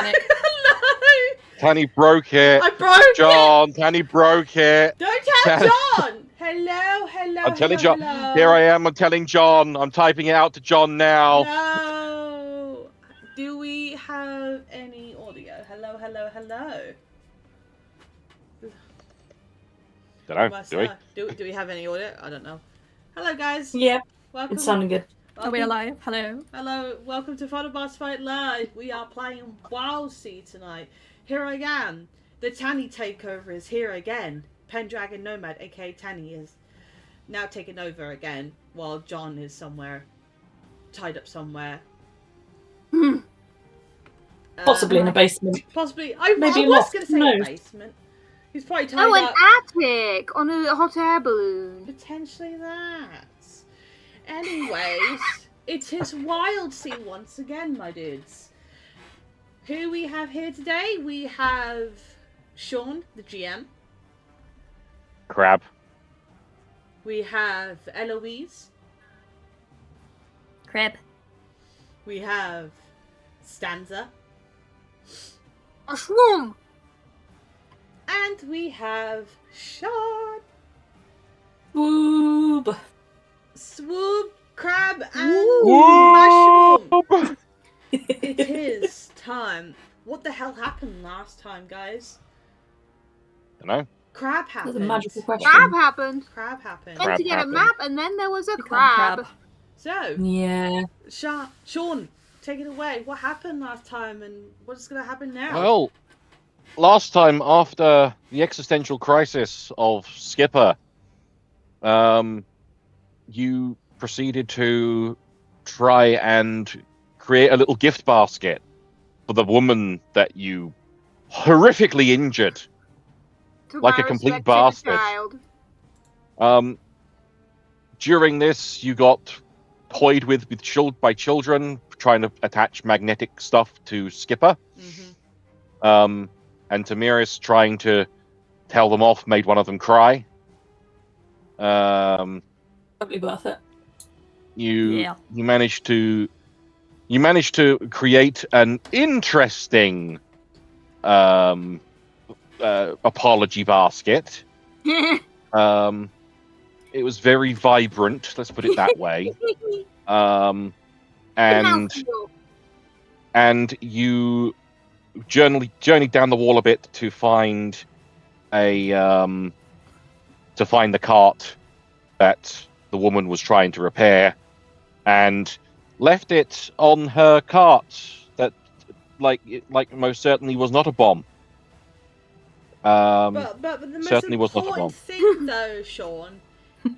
panic. No! Tanny broke it. I broke John, Tanny broke it. Don't tell John! Hello. I'm telling hello, John. hello. Here I am. I'm telling John. I'm typing it out to John now. No! Do we have any audio? Hello. Don't know. Do we? Do we have any audio? I don't know. Hello, guys. Yeah, Welcome. it's sounding good. Are we alive? Hello. Hello. Welcome to Final Boss Fight Live. We are playing Wildsea tonight. Here I am. The Tanny takeover is here again. Pendragon Nomad, aka Tanny, is now taking over again while John is somewhere tied up somewhere. Possibly in a basement. Possibly. I Maybe was lost. going to say No. a basement. He's probably tied Oh, an up. attic on a hot air balloon. Potentially that. Anyways, it is Wildsea once again, my dudes. Who we have here today? We have Sean, the GM. Crab. We have Eloise. Crib. We have Stanza. A shroom. And we have Sean. Woob. Swoop, Crab, and Whoop. Mushroom. It is time. What the hell happened last time, guys? Don't know. Crab That's happened. a magical question. Crab happened. Crab happened. Went Crab to get happened. a map, and then there was a Become crab. So, Yeah. Sean, take it away. What happened last time, and what's going to happen now? Well, last time after the existential crisis of Skipper, you proceeded to try and create a little gift basket for the woman that you horrifically injured. To Like a my complete respected bastard. child. During this, you got toyed with by children trying to attach magnetic stuff to Skipper. Mm-hmm. And Tamiris trying to tell them off made one of them cry. Probably worth it. You managed to create an interesting apology basket. It was very vibrant, let's put it that way. And you journeyed down the wall a bit to find the cart that the woman was trying to repair, and left it on her cart that, like most certainly was not a bomb. But the most certainly was not a bomb. important thing, though, Sean,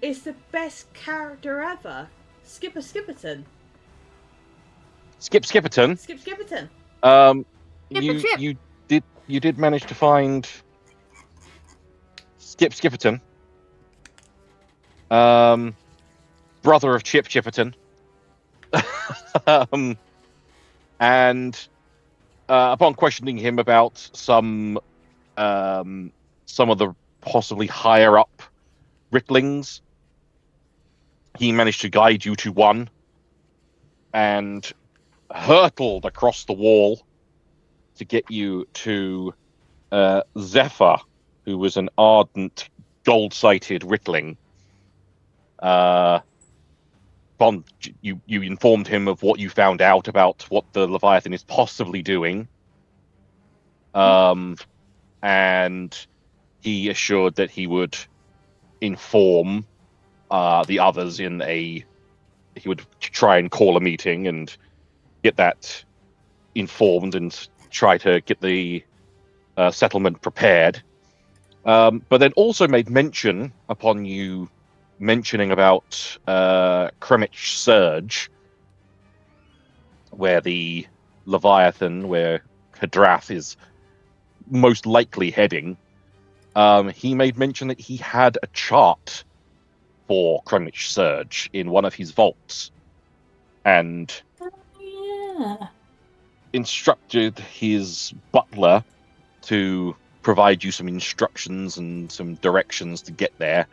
is the best character ever, Skipperton. Skipperton. Skipperton. You did manage to find Skipperton, brother of Chipperton, and upon questioning him about some of the possibly higher up Ritlings, he managed to guide you to one and hurtled across the wall to get you to Zephyr, who was an ardent, gold-sighted Ritling. You informed him of what you found out about what the Leviathan is possibly doing, and he assured that he would inform the others he would try and call a meeting and get that informed and try to get the settlement prepared. But then also made mention, upon you mentioning about Kremich Surge, where the Leviathan, where Hadrath is most likely heading, he made mention that he had a chart for Kremich Surge in one of his vaults, and instructed his butler to provide you some instructions and some directions to get there.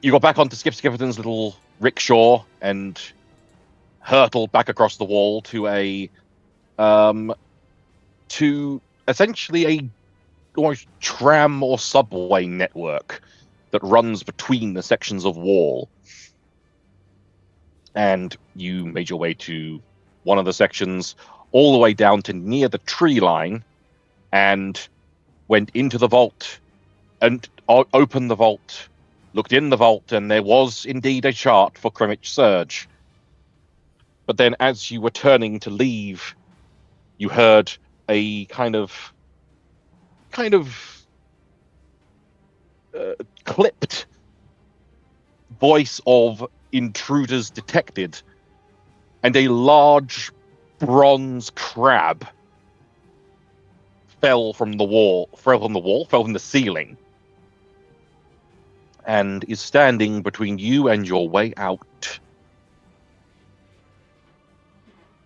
You got back onto Skipperton's little rickshaw and hurtled back across the wall to a to essentially a almost tram or subway network that runs between the sections of wall. And you made your way to one of the sections, all the way down to near the tree line, and went into the vault and opened the vault, looked in the vault, and there was indeed a chart for Crimmage Surge. But then as you were turning to leave, you heard a kind of clipped voice of intruders detected, and a large bronze crab fell from the ceiling, and is standing between you and your way out.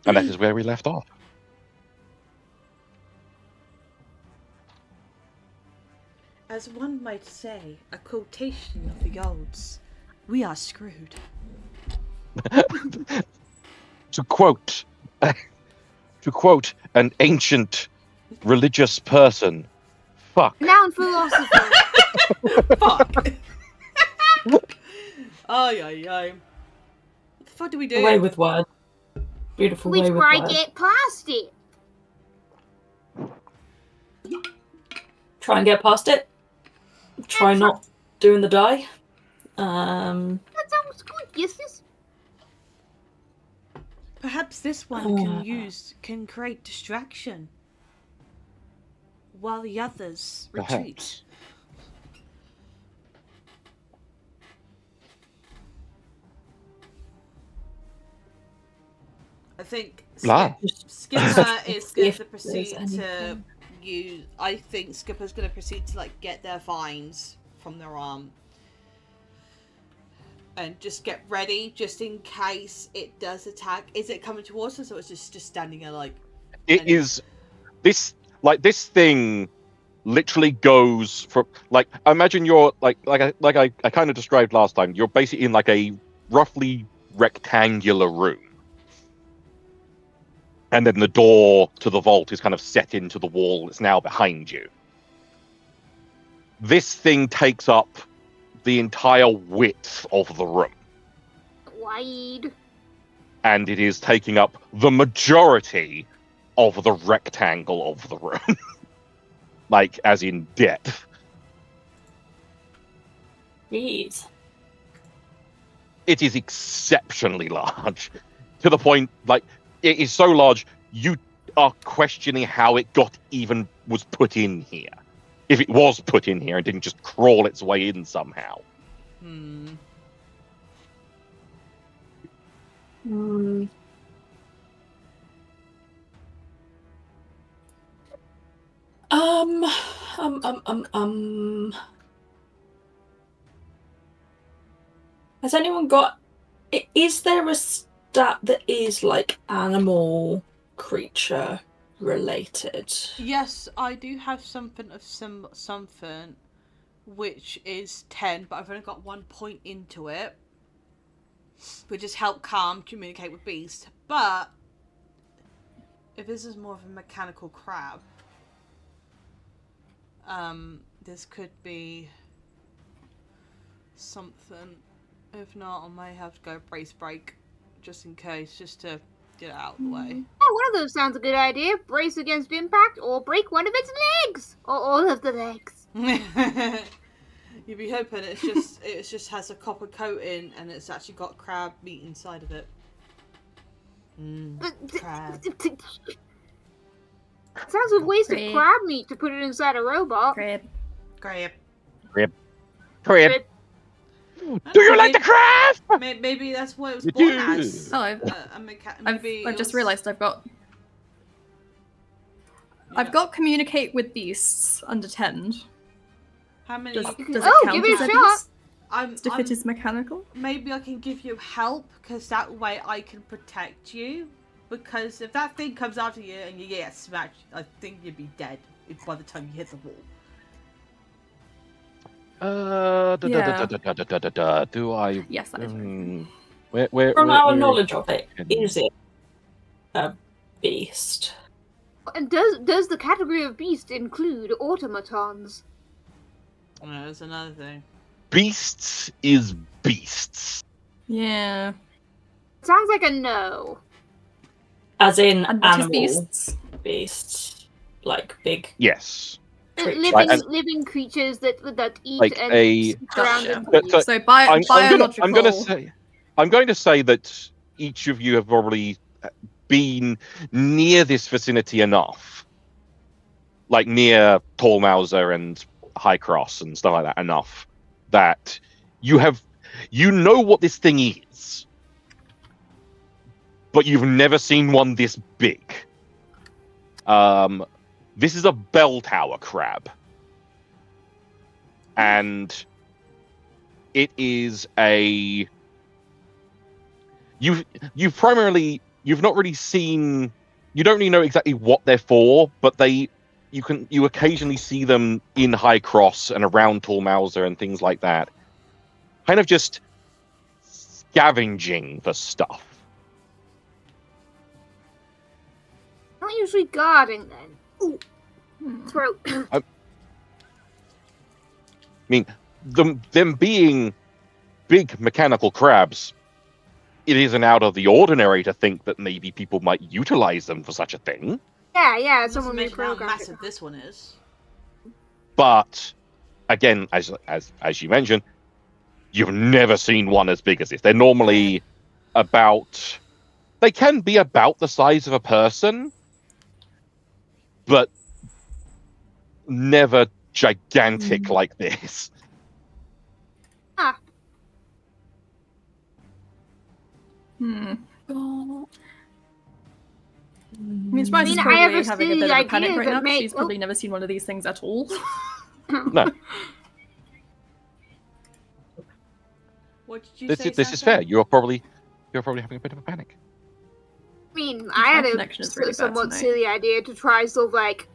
And that is where we left off. As one might say, a quotation of the olds, we are screwed. To quote an ancient religious person, fuck. Noun philosopher. Fuck. Ay, ay, ay. What the fuck do we do? Away with words. Beautiful We way with try words. get past it. Try and get past it. Try not doing the die. That sounds good, yes, yes. Perhaps this one can create distraction while the others retreat. Perhaps. I think La. Skipper is going If to there's proceed to anything. use. I think Skipper's going to proceed to get their vines from their arm and just get ready, just in case it does attack. Is it coming towards us, or is it just standing there It is this thing literally goes from imagine you're like I kind of described last time. You're basically in a roughly rectangular room. And then the door to the vault is kind of set into the wall that's now behind you. This thing takes up the entire width of the room. Wide. And it is taking up the majority of the rectangle of the room. As in depth. Jeez. It is exceptionally large. To the point, it is so large, you are questioning how it was put in here. If it was put in here and didn't just crawl its way in somehow. Hmm. Has anyone got? Is there a stat that is animal creature related? Yes, I do have something which is 10, but I've only got 1 point into it, which is help calm, communicate with beast. But if this is more of a mechanical crab, this could be something. If not, I may have to go brace break, just in case, just to get it out of the way. Oh, one of those sounds a good idea. Brace against impact, or break one of its legs, or all of the legs. You'd be hoping it just has a copper coating and it's actually got crab meat inside of it. Crab. Sounds a waste of crab meat to put it inside a robot. Crab. Do you like the crab? Maybe that's what it was You born do. as. Oh, I've just realised I've got communicate with beasts under 10. How many? Does it Oh, count give it as a a shot. beast? If it is mechanical? Maybe I can give you help, because that way I can protect you. Because if that thing comes after you and you get smacked, I think you'd be dead by the time you hit the wall. Do I? Yes, that is right. Where, From where- our where- knowledge of it, is it a beast? And does the category of beast include automatons? No, that's another thing. Beasts is beasts. Yeah. Sounds like a no. As in And what is animal beasts? beasts, like big Yes. creatures. Living creatures that eat Like and a- stick around Gotcha. and But, breathe. So I'm biological. going to say that each of you have probably been near this vicinity enough, like near Tall Mauser and High Cross and stuff like that, enough that you know what this thing is, but you've never seen one this big. This is a bell tower crab, and it is a you've not really seen, you don't really know exactly what they're for, but you occasionally see them in High Cross and around Tall Mauser and things like that, kind of just scavenging for stuff. Not usually guarding then. Ooh, throat. I mean, them being big mechanical crabs, it isn't out of the ordinary to think that maybe people might utilize them for such a thing. Yeah, Doesn't someone mention how reprogrammed it. massive this one is. But again, as you mentioned, you've never seen one as big as this. They're normally they can be about the size of a person, but never gigantic like this. Hmm. Oh. I mean, Spice is I probably have a having a silly bit of a idea panic right that now 'cause may- she's probably never seen one of these things at all. No, What did you say? this is Santa? fair. You're probably having a bit of a panic. I mean, I had connection is really bad somewhat tonight. silly idea to try sort of like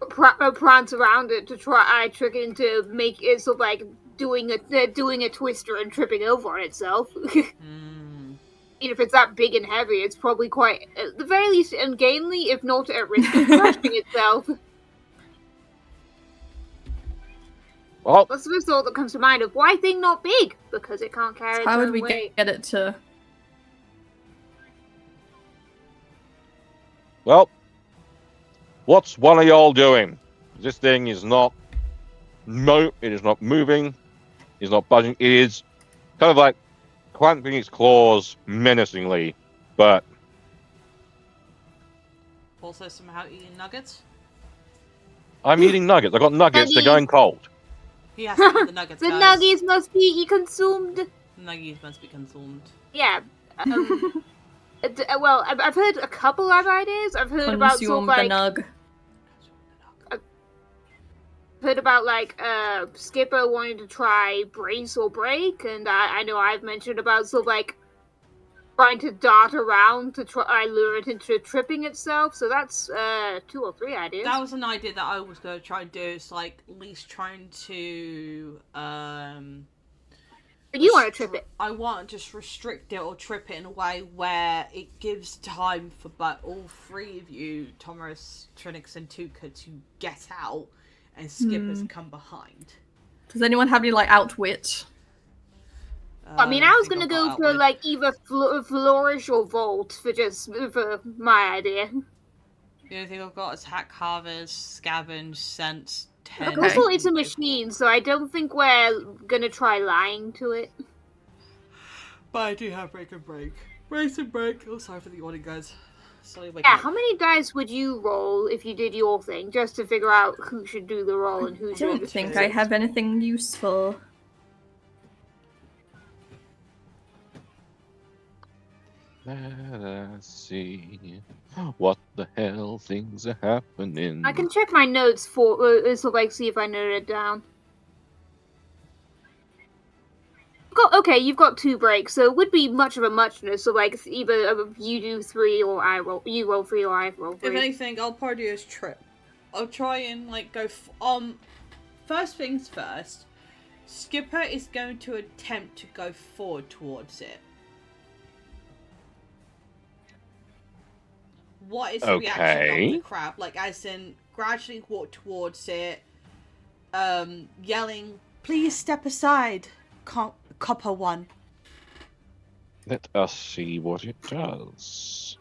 prance around it to try trick it into make it sort of like doing a twister and tripping over on itself. Even if it's that big and heavy, it's probably quite, at the very least, ungainly, if not at risk of crushing itself. Well, That's the first thought that comes to mind of why thing not big? Because it can't carry its How would own we weight. get it to? well, what's one of y'all doing? This thing is not it is not moving, it's not budging. It is kind of like clamping its claws menacingly, but Also somehow eating nuggets. I'm eating nuggets. I got nuggets. They're going cold. He has to eat the nuggets, The guys. nuggies must be consumed. The nuggies must be consumed. Yeah. Well, I've heard a couple of ideas. I've heard about sort Consume of the like nug. heard about like Skipper wanting to try brace or break, and I know I've mentioned about sort of like trying to dart around to try lure it into tripping itself. So that's 2 or 3 ideas. That was an idea that I was going to try and do. It's like at least trying to You want to trip it? I want to just restrict it or trip it in a way where it gives time for all 3 of you, Thomas, Trinix, and Tuka, to get out, and Skipper's come behind. Does anyone have any like outwit? I mean, I was think gonna I've go got for outwit. like either flourish or volt for my idea. The only thing I've got is hack, harvest, scavenge, sense, 10. Okay. Also, it's a machine, so I don't think we're gonna try lying to it. But I do have break and break. Brace and break. Oh, sorry for the yawning, guys. Sorry, Yeah, how many dice would you roll if you did your thing, just to figure out who should do the roll and who I should don't just think do I it? have anything useful. Let us see what the hell things are happening. I can check my notes for so like see if I noted it down. Okay, you've got 2 breaks, so it would be much of a muchness. So like either you do 3 or you roll 3 or I roll 3. If anything, I'll probably do is trip. I'll try and like go. First things first. Skipper is going to attempt to go forward towards it. what is the reaction of Okay. the crab? Like, as in, gradually walk towards it, yelling, "Please step aside, Copper One." Let us see what it does.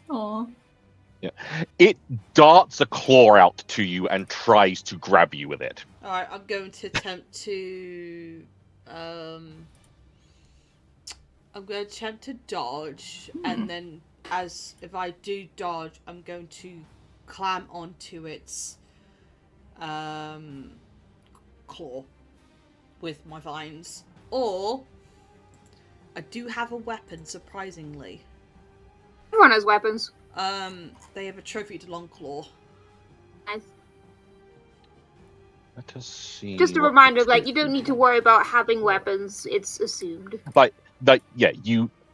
Aw. It darts a claw out to you and tries to grab you with it. Alright, I'm going to attempt to... I'm going to attempt to dodge, and then, if I do dodge, I'm going to clamp onto its claw with my vines. Or, I do have a weapon, surprisingly. Everyone has weapons. They have a trophy to Longclaw. Nice. Let us see. Just a what reminder, the like, you don't need to worry about having weapons. It's assumed. Yeah,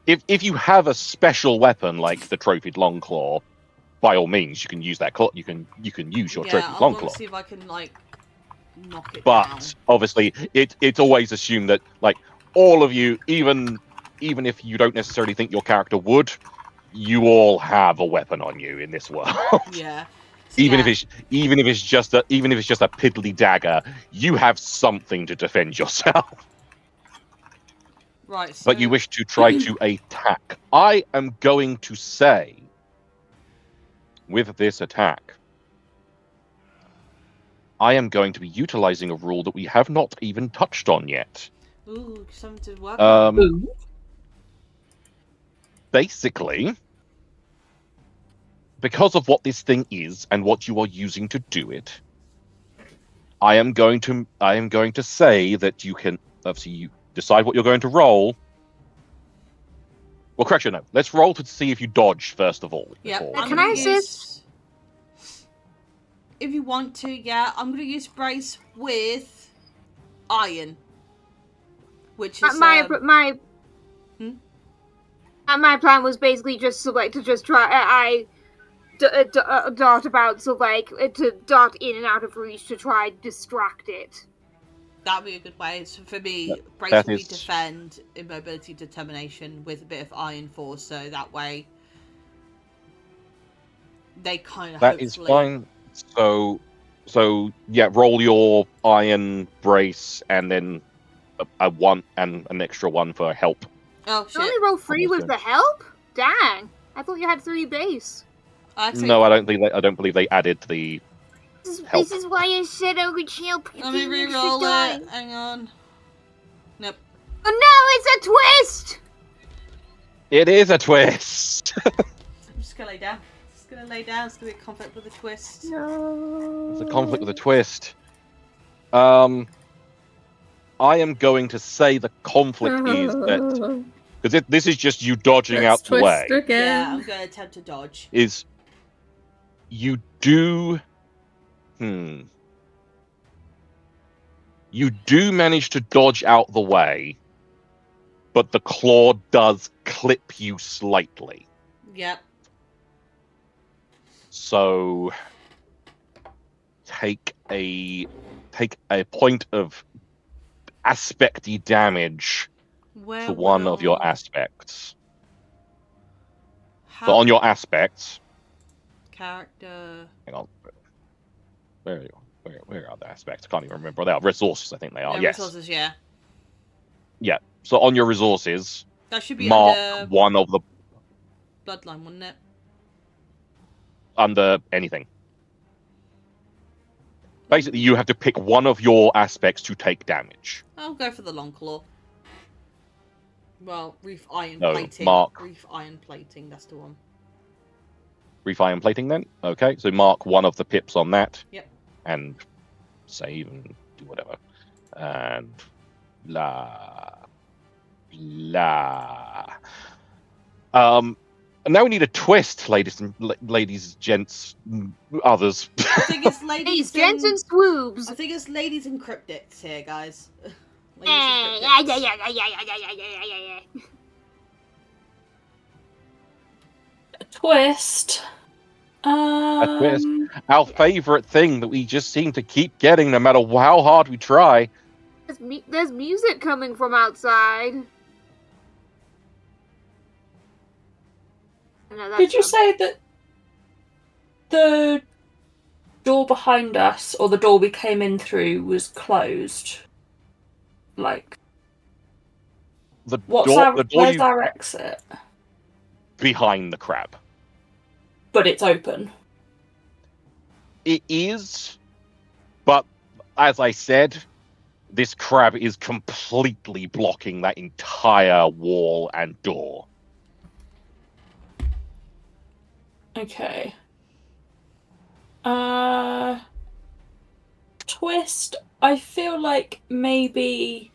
if you have a special weapon like the trophied Longclaw, by all means you can use that claw. You can use your trophied I want to Longclaw. see if I can, like, knock it But down. obviously, it's always assumed that, like, all of you, even if you don't necessarily think your character would, you all have a weapon on you in this world. Yeah. So, even yeah. if it's just a piddly dagger, you have something to defend yourself. Right, so... But you wish to try to attack. I am going to say, with this attack, I am going to be utilizing a rule that we have not even touched on yet. Ooh, something to work on. Ooh. Basically, because of what this thing is and what you are using to do it, I am going to say that you can, obviously, you decide what you're going to roll. Well, correction, no. Let's roll to see if you dodge first of all. Yeah. before- Can I assist? If you want to, yeah. I'm going to use brace with iron. Which is... My plan was basically just to try. Dart about, so like to dart in and out of reach to try distract it. That'd be a good way. So for me, brace that would be is- defend, immobility, determination with a bit of iron force. So that way, they kind of That is fine. So yeah, roll your iron brace and then a one and an extra one for help. Oh You shit! only roll 3 Almost with the help? Dang! I thought you had 3 base. Actually, No, I don't believe they added the. Help. This is why I said I would help. let me re-roll it. Hang on. Nope. Oh no! It's a twist. It is a twist. I'm just gonna lay down. Just gonna lay down. It's gonna be a conflict with a twist. No. It's a conflict with a twist. I am going to say the conflict is that because this is just you dodging out the way. Yeah, Again. I'm gonna attempt to dodge. Is you do. You do manage to dodge out the way, but the claw does clip you slightly. Yep. So take a point of aspecty damage Where for one would of your I- aspects. How... So on your aspects, character. hang on, where are the aspects? I can't even remember. They are resources. I think they are. Yeah, Yes. resources. Yeah. Yeah. So on your resources, That should be mark under one of the bloodline, wouldn't it? under anything. Basically, you have to pick one of your aspects to take damage. I'll go for the long claw. Well, reef iron No, plating. mark. Reef iron plating. That's the one. Refine plating then. Okay, so mark one of the pips on that. Yep. And save and do whatever. And blah. And now we need a twist, ladies, gents, others. I think it's Hey, ladies. gents and swoobs. I think it's ladies and cryptics here, guys. Ladies Yeah, and yeah, cryptics. yeah. A twist. A twist. Our favorite thing that we just seem to keep getting, no matter how hard we try. There's music coming from outside. No, that's Did you say that the door behind us, or the door we came in through, was closed? Like, where's our exit? Behind the crab. But it's open. It is, but as I said, this crab is completely blocking that entire wall and door. Okay. Twist, I feel like maybe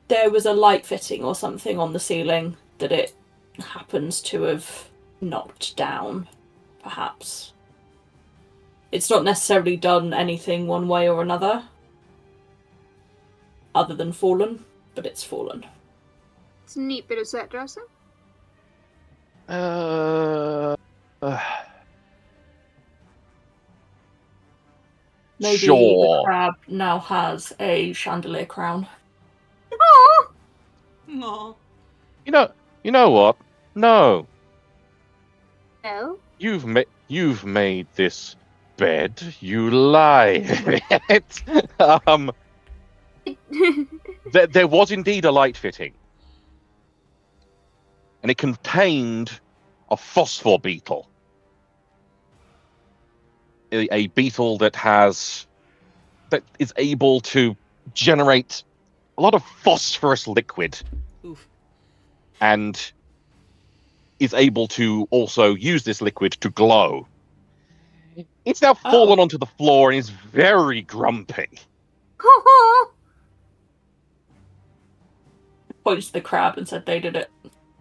there was a light fitting or something on the ceiling that it happens to have knocked down, perhaps. It's not necessarily done anything one way or another, other than fallen, but it's fallen. It's a neat bit of set dressing. Maybe sure. The crab now has a chandelier crown. Oh! No. You know what? No. No? You've made this bed. You lie. There was indeed a light fitting. And it contained a phosphor beetle. A beetle that is able to generate a lot of phosphorus liquid. Oof. And is able to also use this liquid to glow. It's now fallen onto the floor and is very grumpy. Points to the crab and said they did it.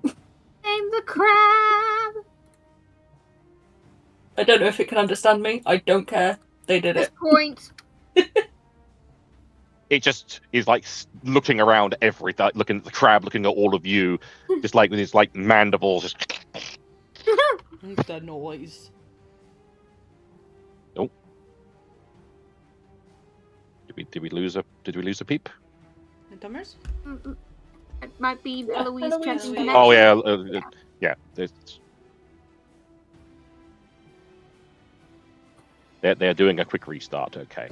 I'm the crab! I don't know if it can understand me. I don't care. They did it. Point. It just is like looking around everything, looking at the crab, looking at all of you, just like with his like mandibles. Just... The noise. Nope. Did we lose a peep? The Dummers? It might be Eloise checking connection. Oh yeah, yeah. They're doing a quick restart. Okay.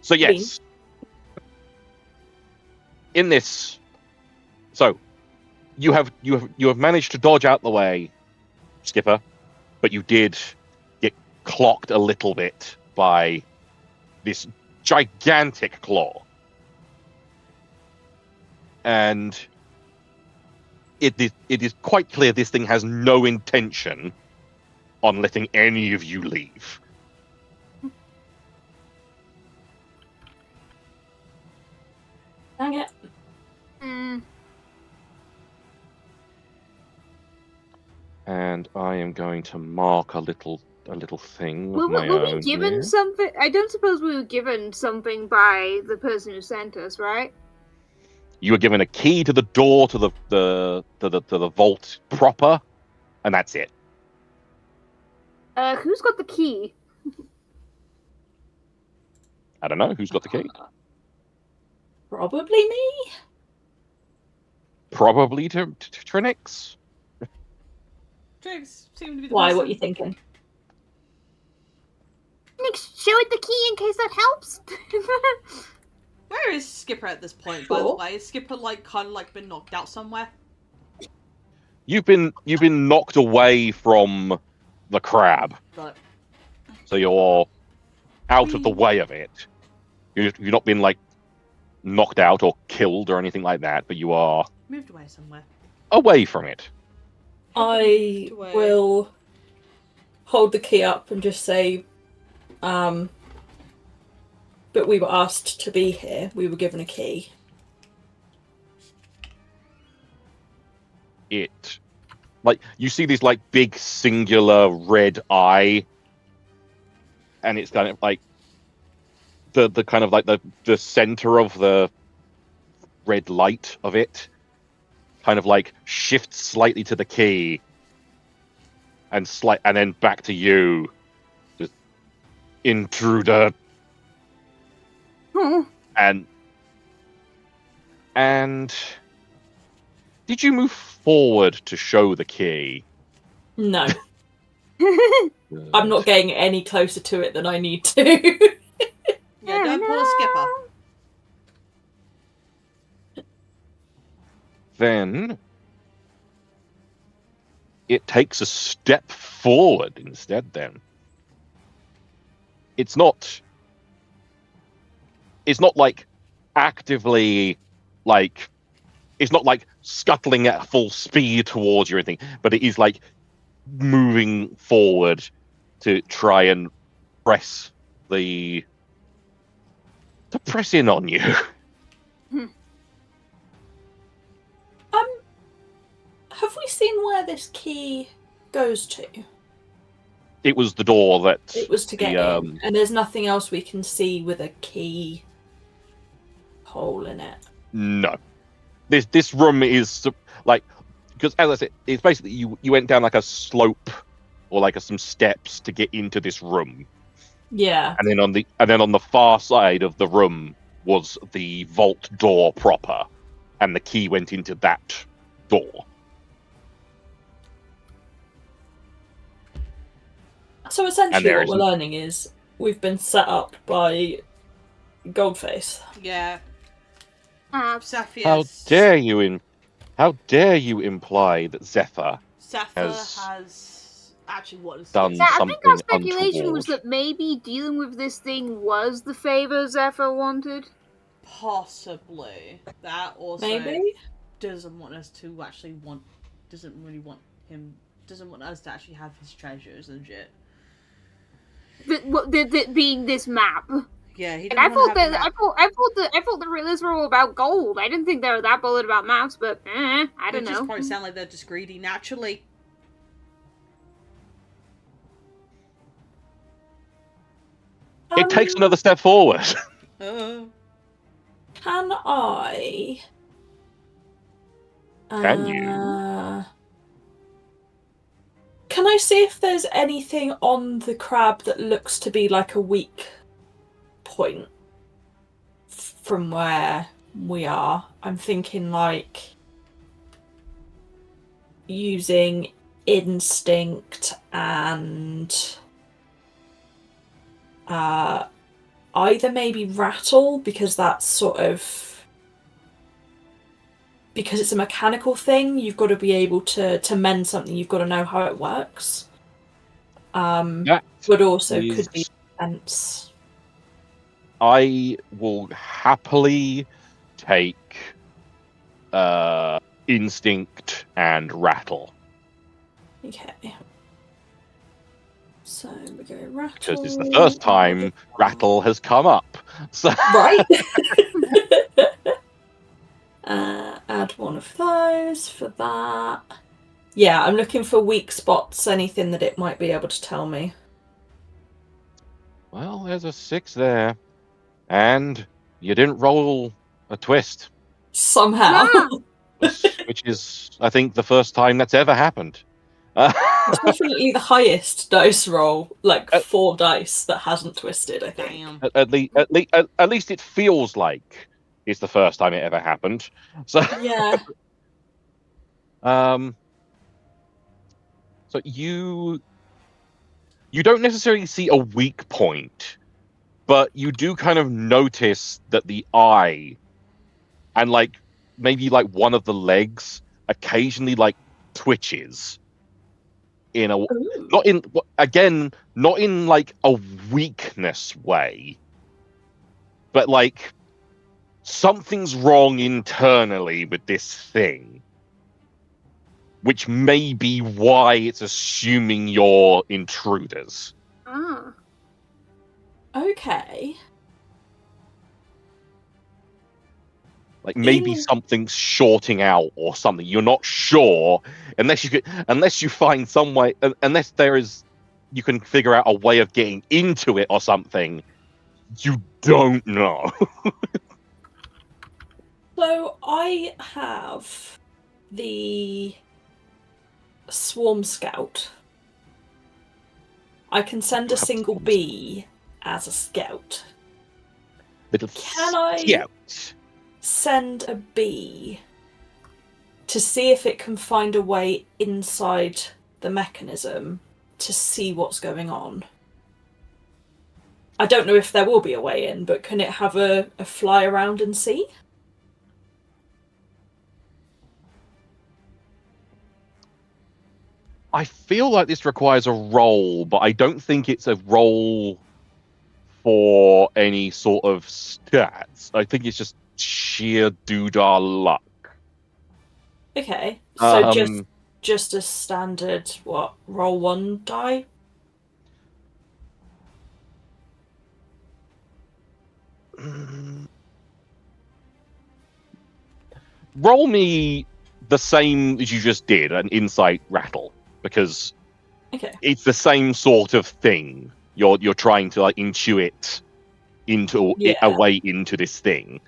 So yes, in this, so you have managed to dodge out the way, Skipper, but you did get clocked a little bit by this gigantic claw, and it is quite clear this thing has no intention on letting any of you leave. Dang it. And I am going to mark a little thing. Were we given here. something? I don't suppose we were given something by the person who sent us, right? You were given a key to the door to the vault proper, and that's it. Who's got the key? I don't know who's got the key. Probably me. Probably to Trinix. Trix seemed to be the Why? person. What are you thinking? Nick, show it the key in case that helps. Where is Skipper at this point, by the Sure. way? Is Skipper kind of been knocked out somewhere? You've been knocked away from the crab, Right. so you're out of the way of it. You've not been knocked out or killed or anything like that, but you are Moved away somewhere. away from it. I away. will hold the key up and just say, but we were asked to be here. We were given a key. It, you see this big singular red eye, and it's kind of the kind of the center of the red light of it kind of shifts slightly to the key and then back to you. Just intruder. And did you move forward to show the key? No. I'm not getting any closer to it than I need to. Yeah, don't pull a skipper. Then it takes a step forward instead. Then it's not like actively like it's not like scuttling at full speed towards you or anything, but it is like moving forward to try and press in on you. Have we seen where this key goes to? It was the door that It was to get in, and there's nothing else we can see with a key hole in it. No, this room is like, because as I said, it's basically you went down like a slope or like some steps to get into this room. Yeah. And then on the far side of the room was the vault door proper, and the key went into that door. So essentially what we're learning is we've been set up by Goldface. Yeah. Cepheus. How dare you imply that Zephyr has actually done Yeah, I something think our speculation untoward? was that maybe dealing with this thing was the favor Zephyr wanted. Possibly. That also Maybe? doesn't want us to actually doesn't want us to actually have his treasures and shit. Being this map. Yeah, he And I didn't thought want to that have I thought the riddles were all about gold. I didn't think they were that bothered about maps, but I don't They just know. probably sound like they're just greedy naturally. It takes another step forward. Uh, Can I? Can you? Can I see if there's anything on the crab that looks to be like a weak point from where we are? I'm thinking like using instinct and either maybe rattle, because that's sort of, because it's a mechanical thing, you've got to be able to mend something, you've got to know how it works. But also could be defense. I will happily take instinct and rattle. Okay. So we go rattle. Because it's the first time rattle has come up. So Right. Add one of those for that. Yeah, I'm looking for weak spots, anything that it might be able to tell me. Well, there's a 6 there. And you didn't roll a twist. Somehow. Which is, I think, the first time that's ever happened. It's definitely the highest dice roll, like 4 dice that hasn't twisted, I think. damn. At least it feels like it's the first time it ever happened. So Yeah. So you don't necessarily see a weak point, but you do kind of notice that the eye and like maybe like one of the legs occasionally like twitches in a not in like a weakness way, but like something's wrong internally with this thing, which may be why it's assuming you're intruders. Ah. Okay. Like maybe something's shorting out or something. You're not sure unless you find some way, unless you can figure out a way of getting into it or something. You don't know. So I have the Swarm Scout. I can send a single bee as a scout. Can I send a bee to see if it can find a way inside the mechanism to see what's going on? I don't know if there will be a way in, but can it have a fly around and see? I feel like this requires a roll, but I don't think it's a roll for any sort of stats. I think it's just sheer doodah luck. Okay, so Um, just a standard, roll 1 die? Roll me the same as you just did, an insight rattle, because Okay. it's the same sort of thing. You're trying to like intuit into a way into this thing.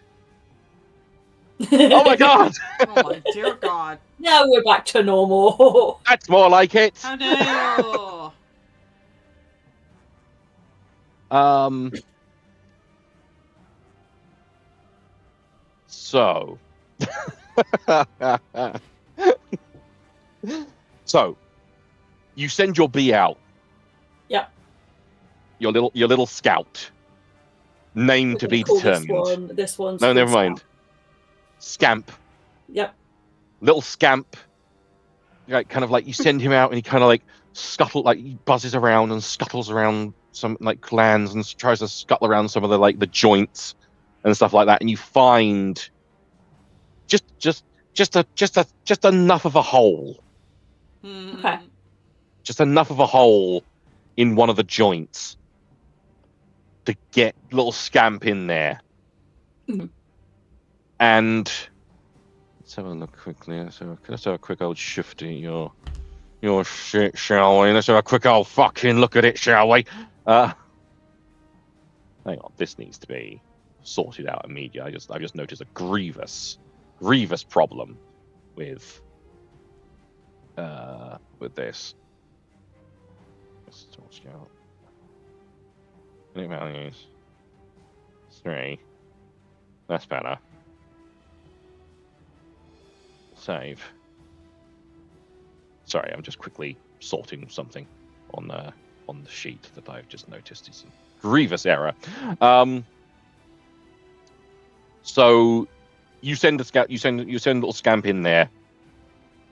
Oh my god! Oh my dear God. Now we're back to normal. That's more like it. How dare you? So. So, you send your bee out. Yep. Your little scout. Name to be determined. This one's No, called never mind. Scamp. Yep. Little scamp. Like kind of like you send him out and he kind of like he buzzes around and scuttles around some like clans and tries to scuttle around some of the like the joints and stuff like that, and you find just enough of a hole. Okay. Just enough of a hole in one of the joints to get little scamp in there. Mhm. And let's have a look quickly. Let's have a quick old shift at your shit, shall we? Let's have a quick old fucking look at it, shall we? Hang on, this needs to be sorted out immediately. I just noticed a grievous problem with this. Let's scout. Any values? 3. That's better. Save. Sorry, I'm just quickly sorting something on the sheet that I've just noticed. It's a grievous error. So you send a scout. You send a little scamp in there,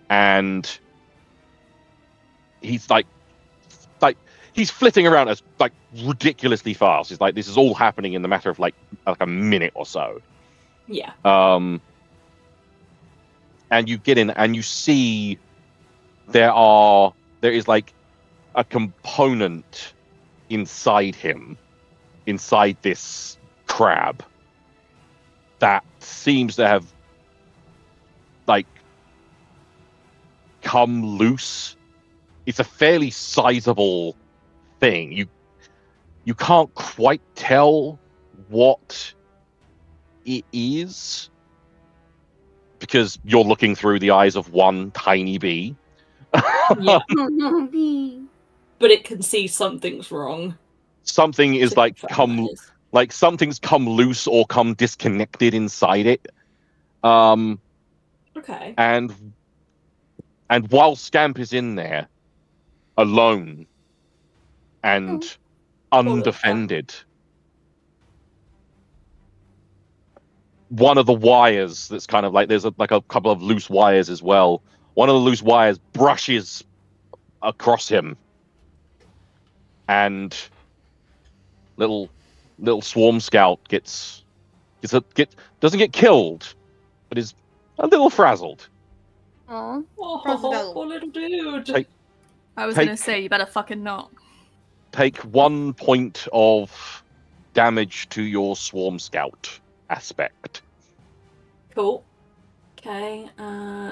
and he's like he's flitting around us like ridiculously fast. It's like this is all happening in the matter of like a minute or so. Yeah. And you get in and you see there is like a component inside him, inside this crab, that seems to have like come loose. It's a fairly sizable thing. You can't quite tell what it is because you're looking through the eyes of one tiny bee. Yeah. Oh no, bee. But it can see something's wrong. Something is To like confirm that is. like something's come loose or come disconnected inside it. Okay. And while Scamp is in there, alone and undefended, one of the wires that's kind of like there's a couple of loose wires as well. One of the loose wires brushes across him, and little swarm scout doesn't get killed, but is a little frazzled. Aw. Oh, poor little dude. I was gonna say, you better fucking not. Take 1 point of damage to your swarm scout aspect. Cool. Okay.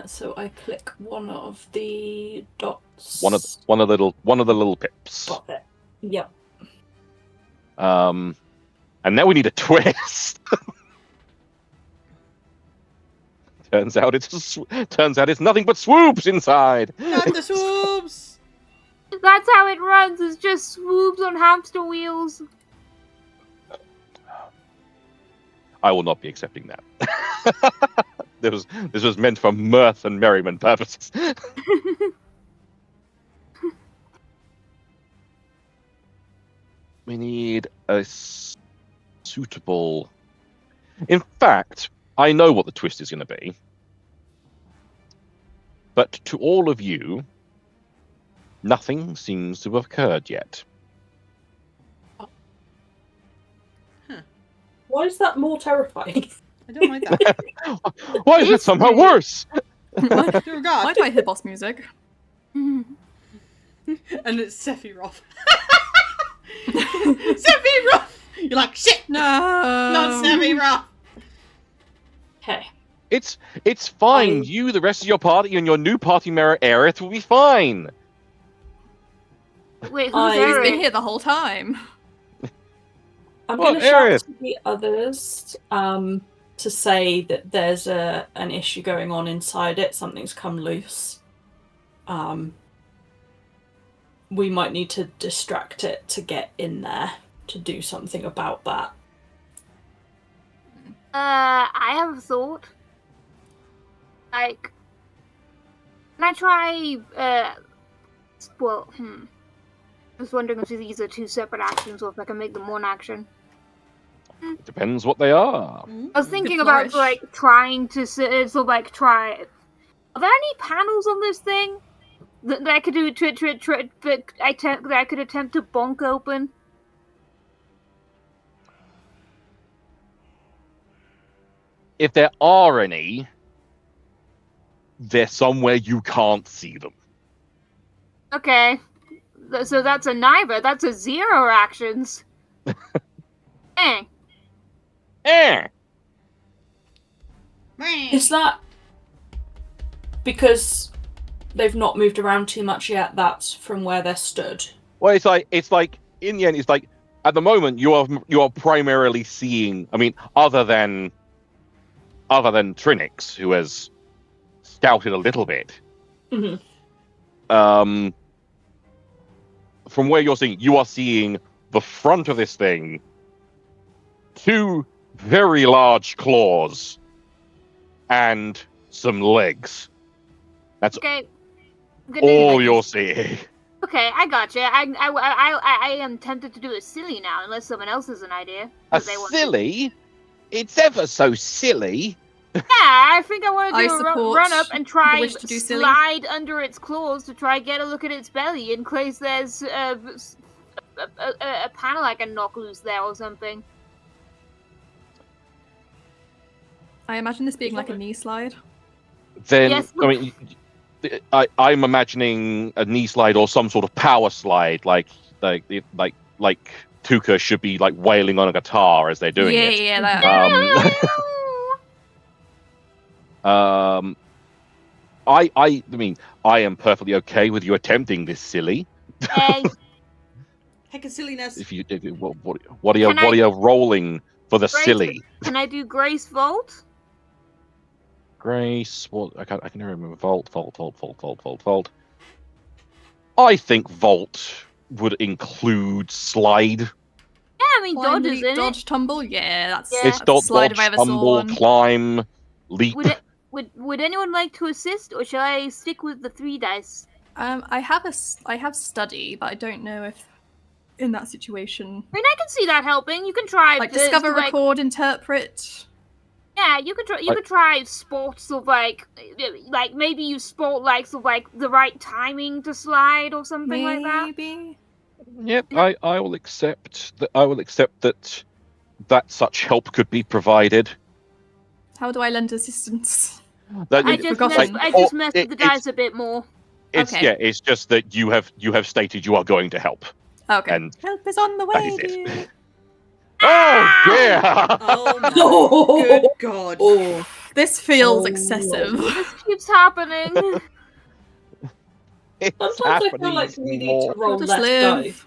So I click one of the dots. One of the little pips. Got it. Yep. And now we need a twist. Turns out it's nothing but swoops inside. Not the swoops! That's how it runs. It's just swoops on hamster wheels. I will not be accepting that. This was meant for mirth and merriment purposes. We need a suitable... In fact, I know what the twist is going to be. But to all of you, nothing seems to have occurred yet. Why is that more terrifying? I don't like that. Why is it somehow worse? Why Dear God. do I hear boss music? And it's Sephiroth. Sephiroth! You're like, shit! No. Not Sephiroth! Okay. It's fine. You, the rest of your party, and your new party member Aerith will be fine. Wait, who's I- He's Eric? been here the whole time. I'm Well, going to shout Aerith. to the others to say that there's an issue going on inside it. Something's come loose. We might need to distract it to get in there to do something about that. I have a thought. Like, can I try, I was wondering if these are two separate actions or if I can make them one action. It depends what they are. I was thinking Good about, flourish. like, trying to, try... Are there any panels on this thing that I could do, that I could attempt to bonk open? If there are any, they're somewhere you can't see them. Okay. So that's a neither. That's a 0 actions. Dang. Is that because they've not moved around too much yet? That's from where they're stood. Well, it's like in the end, it's like at the moment you are primarily seeing. I mean, other than Trinix, who has scouted a little bit. Mm-hmm. From where you're seeing, you are seeing the front of this thing, 2 very large claws, and some legs. That's Okay. Good all news. you're seeing. Okay, I gotcha. I am tempted to do a silly now, unless someone else has an idea. A 'Cause they want to- silly? It's ever so silly. Yeah, I think I want I to do a support run up and the try wish to do silly. slide under its claws to try get a look at its belly in case there's a panel I can knock loose there or something. I imagine this being like a knee slide. Then Yes, I mean, I'm imagining a knee slide or some sort of power slide, like Tuka should be like wailing on a guitar as they're doing it. Yeah, that. I mean, I am perfectly okay with you attempting this silly. Hey, Heck of silliness. What are you rolling for the Grace- silly? can I do Grace Vault? Grace, what I can remember. Vault. I think Vault would include slide. Yeah, I mean Climb, dodges leap, in dodge, tumble. Yeah, that's Yeah. It's that's a dodge, slide if I ever saw tumble, one. climb, leap. it. Would anyone like to assist, or shall I stick with the 3 dice? I have study, but I don't know if in that situation, I mean, I can see that helping. You can try like this, discover, like, record, interpret. Yeah, you could try. You could try sports of like maybe you sport like sort of like the right timing to slide or something like that. Maybe. Yep, I will accept that. I will accept that such help could be provided. How do I lend assistance? That I it- just forgotten. messed with the it's- dice a bit more. It's Okay. yeah. It's just that you have stated you are going to help. Okay. And Help is on the that way, is it. dear. Oh yeah. Oh my Oh. good God. Oh, This feels Oh. excessive. This keeps happening. It's sometimes I feel happening like we need more. to roll Just less live. dice.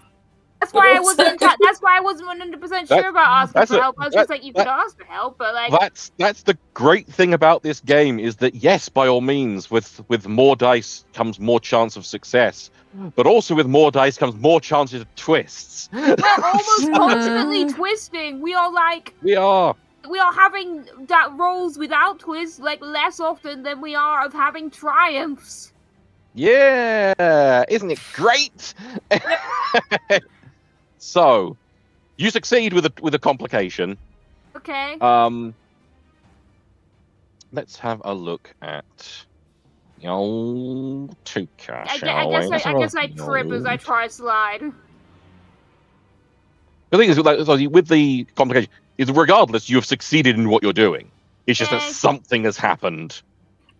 That's why I also- wasn't. That's why I wasn't 100% sure about asking that's for a- help. I was that- just like, you could that- ask for help, but like, That's the great thing about this game is that yes, by all means, with more dice comes more chance of success, but also with more dice comes more chances of twists. we're almost constantly twisting. We are We are. having that rolls without twists like less often than we are of having triumphs. Yeah, isn't it great? So, You succeed with a complication. Okay. Let's have a look at the old Tuka, I shall we? Let's have a guess I trip as I try to slide. The thing is, with the complication, is regardless, you have succeeded in what you're doing. It's just that Okay. something has happened.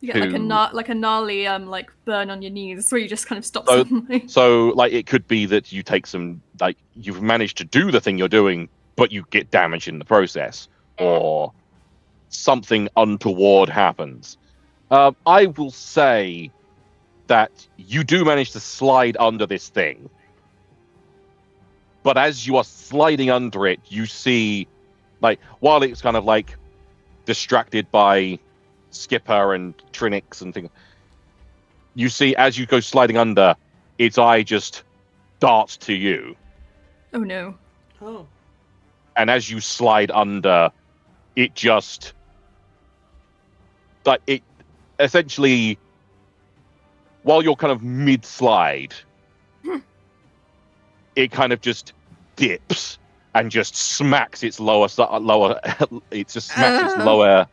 You get like a gnarly like burn on your knees, where you just kind of stop So- suddenly. So, like, it could be that you take some, like, you've managed to do the thing you're doing, but you get damaged in the process, or something untoward happens. I will say that you do manage to slide under this thing, but as you are sliding under it, you see, like, while it's kind of like distracted by Skipper and Trinix and things, you see as you go sliding under, its eye just darts to you, Oh no. Oh. and as you slide under, it just, like, it essentially, while you're kind of mid-slide, it kind of just dips and just smacks its lower it just smacks its lower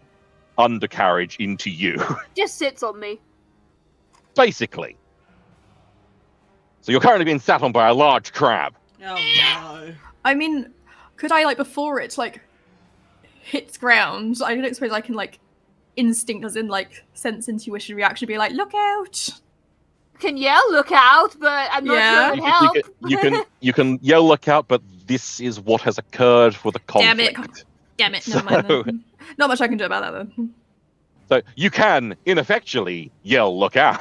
undercarriage into you. Just sits on me. Basically. So you're currently being sat on by a large crab. Oh no. I mean, could I, like, before it, like, hits ground, I don't suppose I can, like, instinct, as in, like, sense, intuition, reaction, be like, look out! Can yell, look out, but I'm not Yeah. sure it would help. You can yell look out, but this is what has occurred for the Damn conflict. it. Damn it, never mind then. Not much I can do about that then. So you can ineffectually yell look out,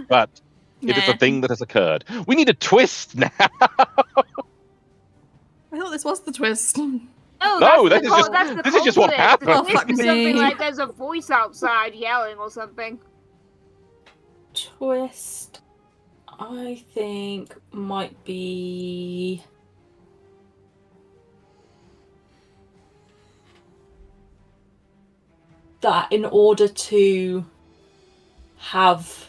but it is a Nah. thing that has occurred. We need a twist now. I thought this was the twist. Oh, No, that's this is just what conflict. happened. The twist Fuck is something me. like there's a voice outside yelling or something. Twist, I think, might be. That in order to have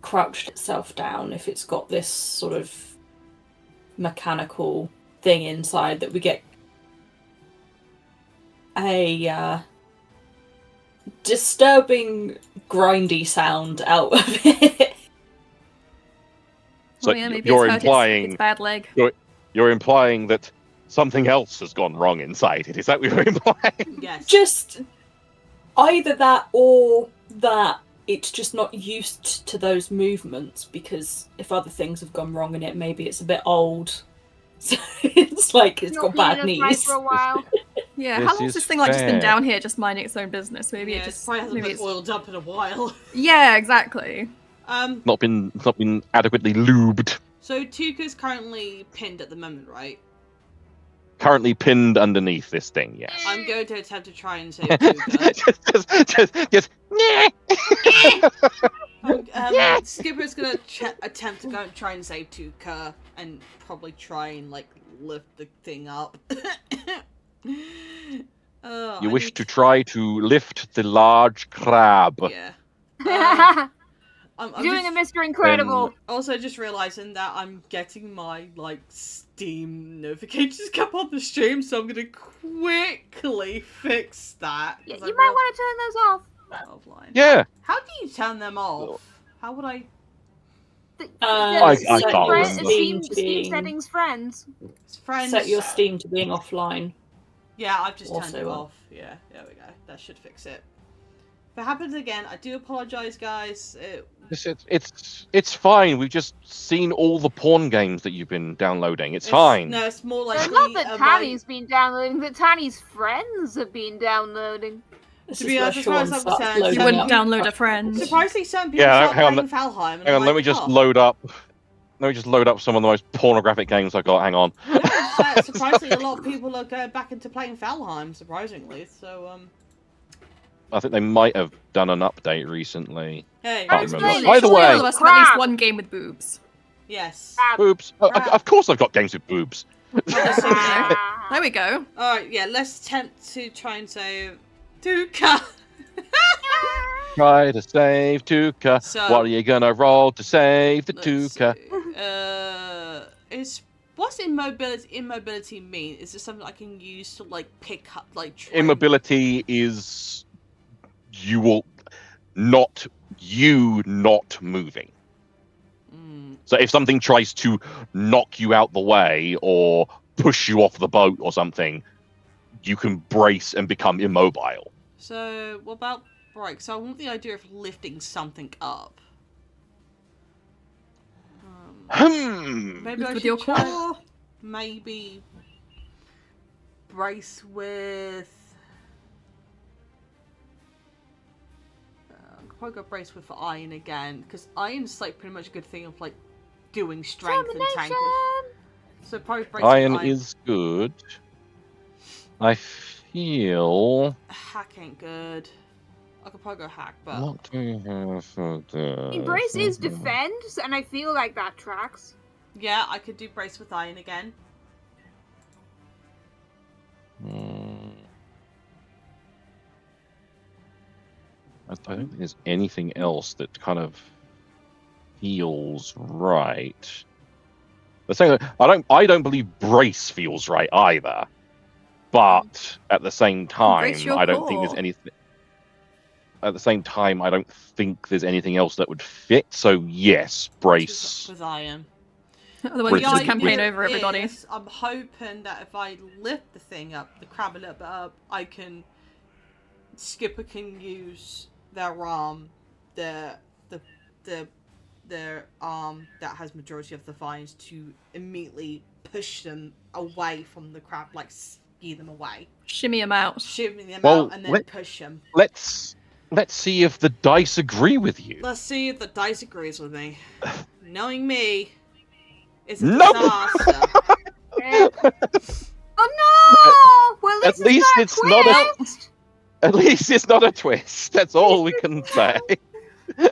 crouched itself down, if it's got this sort of mechanical thing inside, that we get a disturbing grindy sound out of it. So Well, yeah, maybe you're it's hurt implying its bad leg. you're implying that something else has gone wrong inside it. Is that what you're implying? Yes. Just either that or that it's just not used to those movements, because if other things have gone wrong in it, maybe it's a bit old. So it's like it's got Not bad been in a fight knees. for a while. Yeah, This how long has is this thing like just been fair. down here, just minding its own business? Maybe Yeah, it it just probably hasn't maybe been it's... oiled up in a while. Yeah, exactly. Not been adequately lubed. So Tuka's currently pinned at the moment, right? Currently pinned underneath this thing. Yes. I'm going to attempt to try and save Tuka. just Skipper's gonna attempt to go and try and save Tuka and probably try and like lift the thing up. Oh, You I wish need to try to lift the large crab. Yeah. I'm Doing just, a Mr. Incredible. also just realizing that I'm getting my like Steam notifications come on the stream, so I'm gonna quickly fix that. Yeah, 'cause you I might want to turn those off. offline. Yeah. How do you turn them off? How would I? I can't Friends- remember. Steam settings, friends. Friends. Set your Steam to being offline. Yeah, I've just turned Also it on. off. Yeah, there we go. That should fix it. If it happens again, I do apologize, guys. It's fine. We've just seen all the porn games that you've been downloading. It's fine. No, it's more It's like not that Tanny's been downloading, that Tanny's friends have been downloading. This To is be where honest, as far as Sean I'm starts concerned, loading You Yeah, wouldn't yeah. up. download a friend. Surprisingly, some people Yeah, start hang on, playing Valheim. And Hang I'm on, let me like, just oh. load up. Let me just load up some of the most pornographic games I got. Hang on. Yeah, surprisingly, a lot of people are going back into playing Valheim. Surprisingly, so I think they might have done an update recently. hey, Can't That's remember. great. Either Surely way, all of us have at least Crap. one game with boobs. yes. boobs. Of course, I've got games with boobs. There we go. All right, yeah. Let's attempt to try and save Tuka. Try to save Tuka. So- What are you gonna roll to save the Let's Tuka? see. It's What's immobility mean? Is this something I can use to like pick up like Immobility is you not moving. So if something tries to knock you out the way or push you off the boat or something, you can brace and become immobile. So what about right? So I want the idea of lifting something up. Maybe I with should your try. claw. Maybe brace with. I could probably go brace with iron again because iron's like pretty much a good thing of like doing strength and tank. So probably brace with Iron is good. I feel. Hack ain't good. I could probably go hack, but What do you have for this? Embrace is defend, and I feel like that tracks. yeah, I could do brace with iron again. I don't think there's anything else that kind of feels right. The thing, I don't believe brace feels right either. But at the same time, Brace your I don't think there's core. anything. At the same time, I don't think there's anything else that would fit. So yes, brace. With iron. Otherwise, you Brace just is- campaign idea over everybody. is, I'm hoping that if I lift the thing up, the crab a little bit up, I can. Skipper can use their their arm that has majority of the vines to immediately push them away from the crab, like ski them away, Shimmy them out. shimmy them Well, out, and then push them. Let's see if the dice agree with you. Let's see if the dice agrees with me. Knowing me, it's a Nope. disaster. Oh no! Well, At least it's not a. At least it's not a twist. That's all we can say. Oh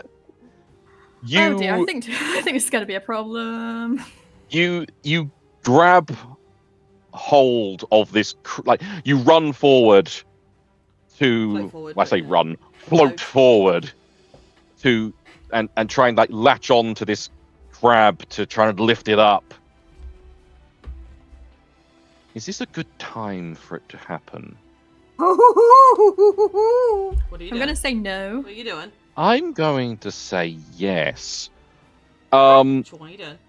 dear, I think it's going to be a problem. You grab hold of this, like you run forward to. Float forward, Well, I say but- run, Float. float forward to, and try and like latch on to this crab to try and lift it up. Is this a good time for it to happen? What are you I'm doing? going to say no. What are you doing? I'm going to say yes. Which one are you doing?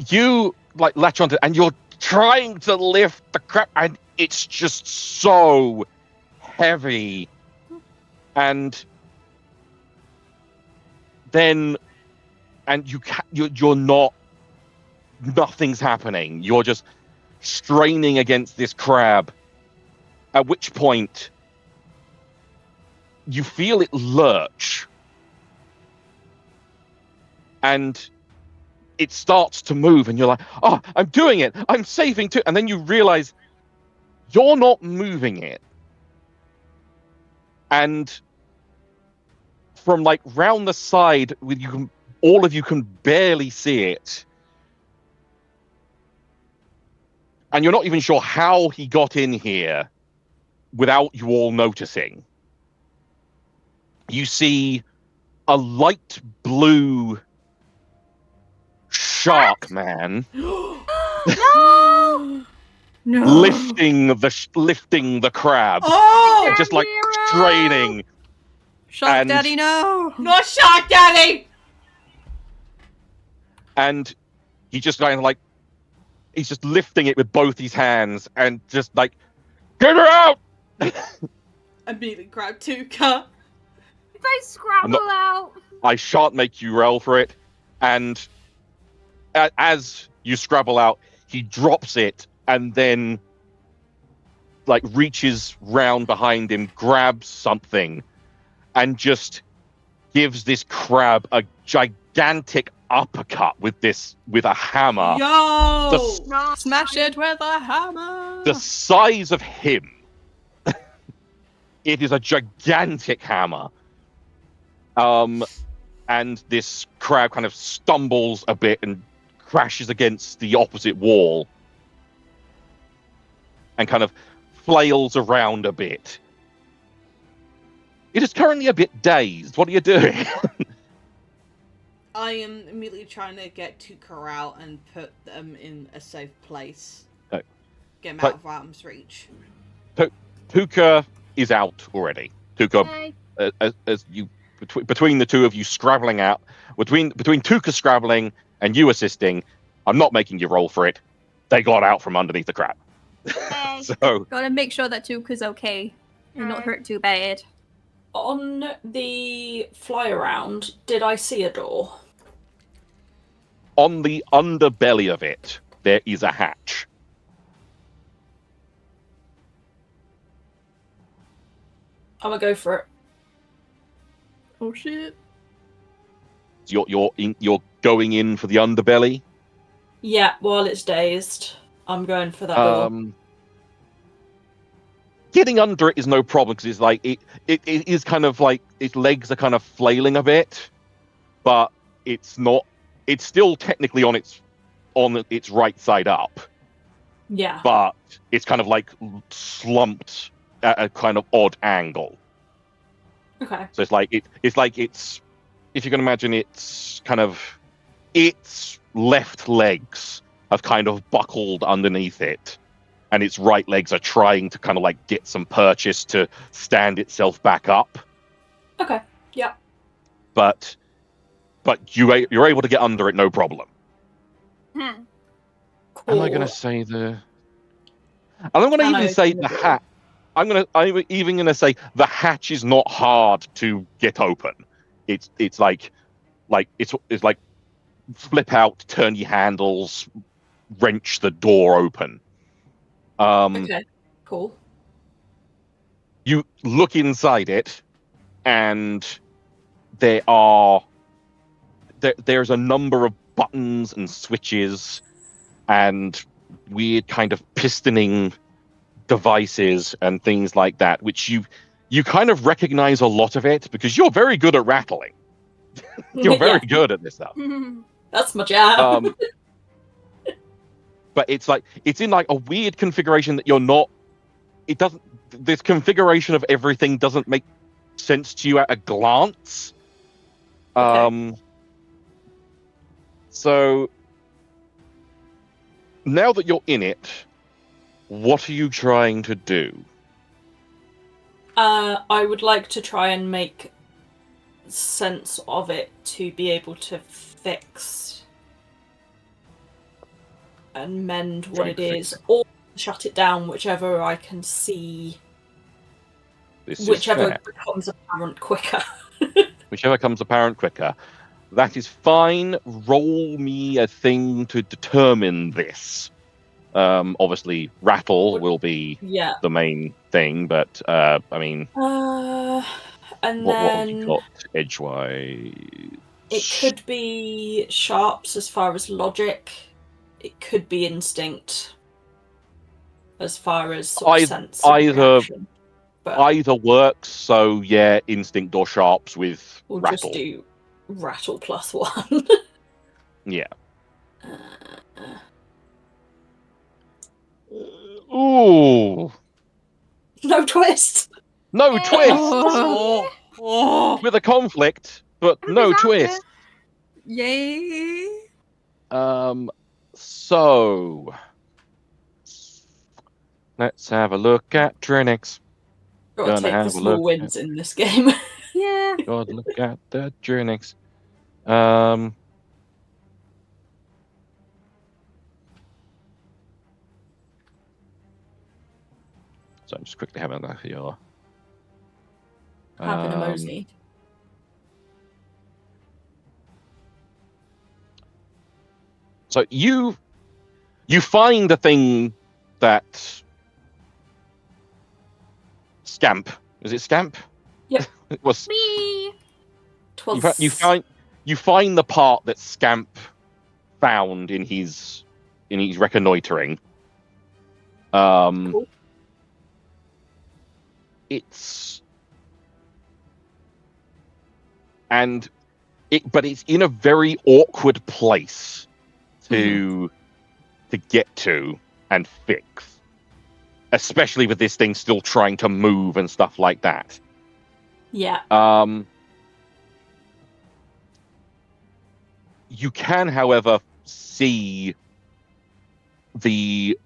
You like latch onto, and you're trying to lift the crab, and it's just so heavy, and then, and you're not. Nothing's happening. You're just straining against this crab. At which point, you feel it lurch. And it starts to move, and you're like, oh, I'm doing it. I'm saving too. And then you realize you're not moving it. And from like round the side, all of you can barely see it. And you're not even sure how he got in here without you all noticing. You see a light blue shark man No! No. lifting the crab, Oh! just like Hero! straining. Shark and- Daddy, no! Not Shark Daddy! And he just kind of like, he's just lifting it with both his hands and just like, get her out! Immediately grab Tuka. If I scrabble not- out. I shan't make you roll for it. And as you scrabble out, he drops it and then like reaches round behind him, grabs something, and just gives this crab a gigantic uppercut with a hammer. Yo! The- No. Smash it with a hammer! The size of him. It is a gigantic hammer. And this crab kind of stumbles a bit and crashes against the opposite wall and kind of flails around a bit. It is currently a bit dazed. What are you doing? I am immediately trying to get Tuka out and put them in a safe place. Okay. Get them But- out of arm's reach. Tuka is out already. Tuka, Okay. as you between the two of you scrabbling out, between Tuka scrabbling and you assisting, I'm not making you roll for it. They got out from underneath the crap. Okay. So Gotta make sure that Tuka's okay and not Alright. hurt too bad. On the fly around, did I see a door? on the underbelly of it, there is a hatch. I'm gonna go for it. Oh shit. You're going in for the underbelly. Yeah, while it's dazed, I'm going for that door. Getting under it is no problem because it's like it is kind of like its legs are kind of flailing a bit, but it's not. It's still technically on its right side up, Yeah. but it's kind of like slumped at a kind of odd angle. Okay. So it's like it's if you can imagine it's kind of its left legs have kind of buckled underneath it, and its right legs are trying to kind of like get some purchase to stand itself back up. Okay. Yeah. But you're able to get under it, no problem. Hmm. Cool. Am I going to say the? And I'm going to Can I even say open the the door? hatch. I'm even going to say the hatch is not hard to get open. It's like it's like flip out, turn your handles, wrench the door open. Okay. Cool. You look inside it, and there's a number of buttons and switches and weird kind of pistoning devices and things like that, which you kind of recognize a lot of it because you're very good at rattling. You're very good at this stuff. That's my jam. But it's in like a weird configuration that you're not. It doesn't. This configuration of everything doesn't make sense to you at a glance. Okay. So now that you're in it, what are you trying to do? I would like to try and make sense of it to be able to fix and mend what Trying it to fix is, or shut it down, whichever I can see, This is whichever fair. becomes apparent quicker. Whichever comes apparent quicker. That is fine. Roll me a thing to determine this. Obviously, rattle will be Yeah. the main thing, but I mean, And what have then you got edgewise? it could be sharps as far as logic. It could be instinct as far as sort of sense and reaction. But either works. So yeah, instinct or sharps with we'll rattle. just do rattle +1. Yeah. Ooh, No twist. no Yay. twist Oh. with a conflict, but no twist. Yay! So let's have a look at Trinix. Gotta Gonna take have the a small look wins in this game. Yeah. God, look at the Trinix. So I'm just quickly having a look at your. Having a mosey. So you find the thing that Scamp. Is it Scamp? Yep. It was. Me. You find the part that Scamp found in his reconnoitering. Cool. But it's in a very awkward place to get to and fix, especially with this thing still trying to move and stuff like that. Yeah. You can, however, see the.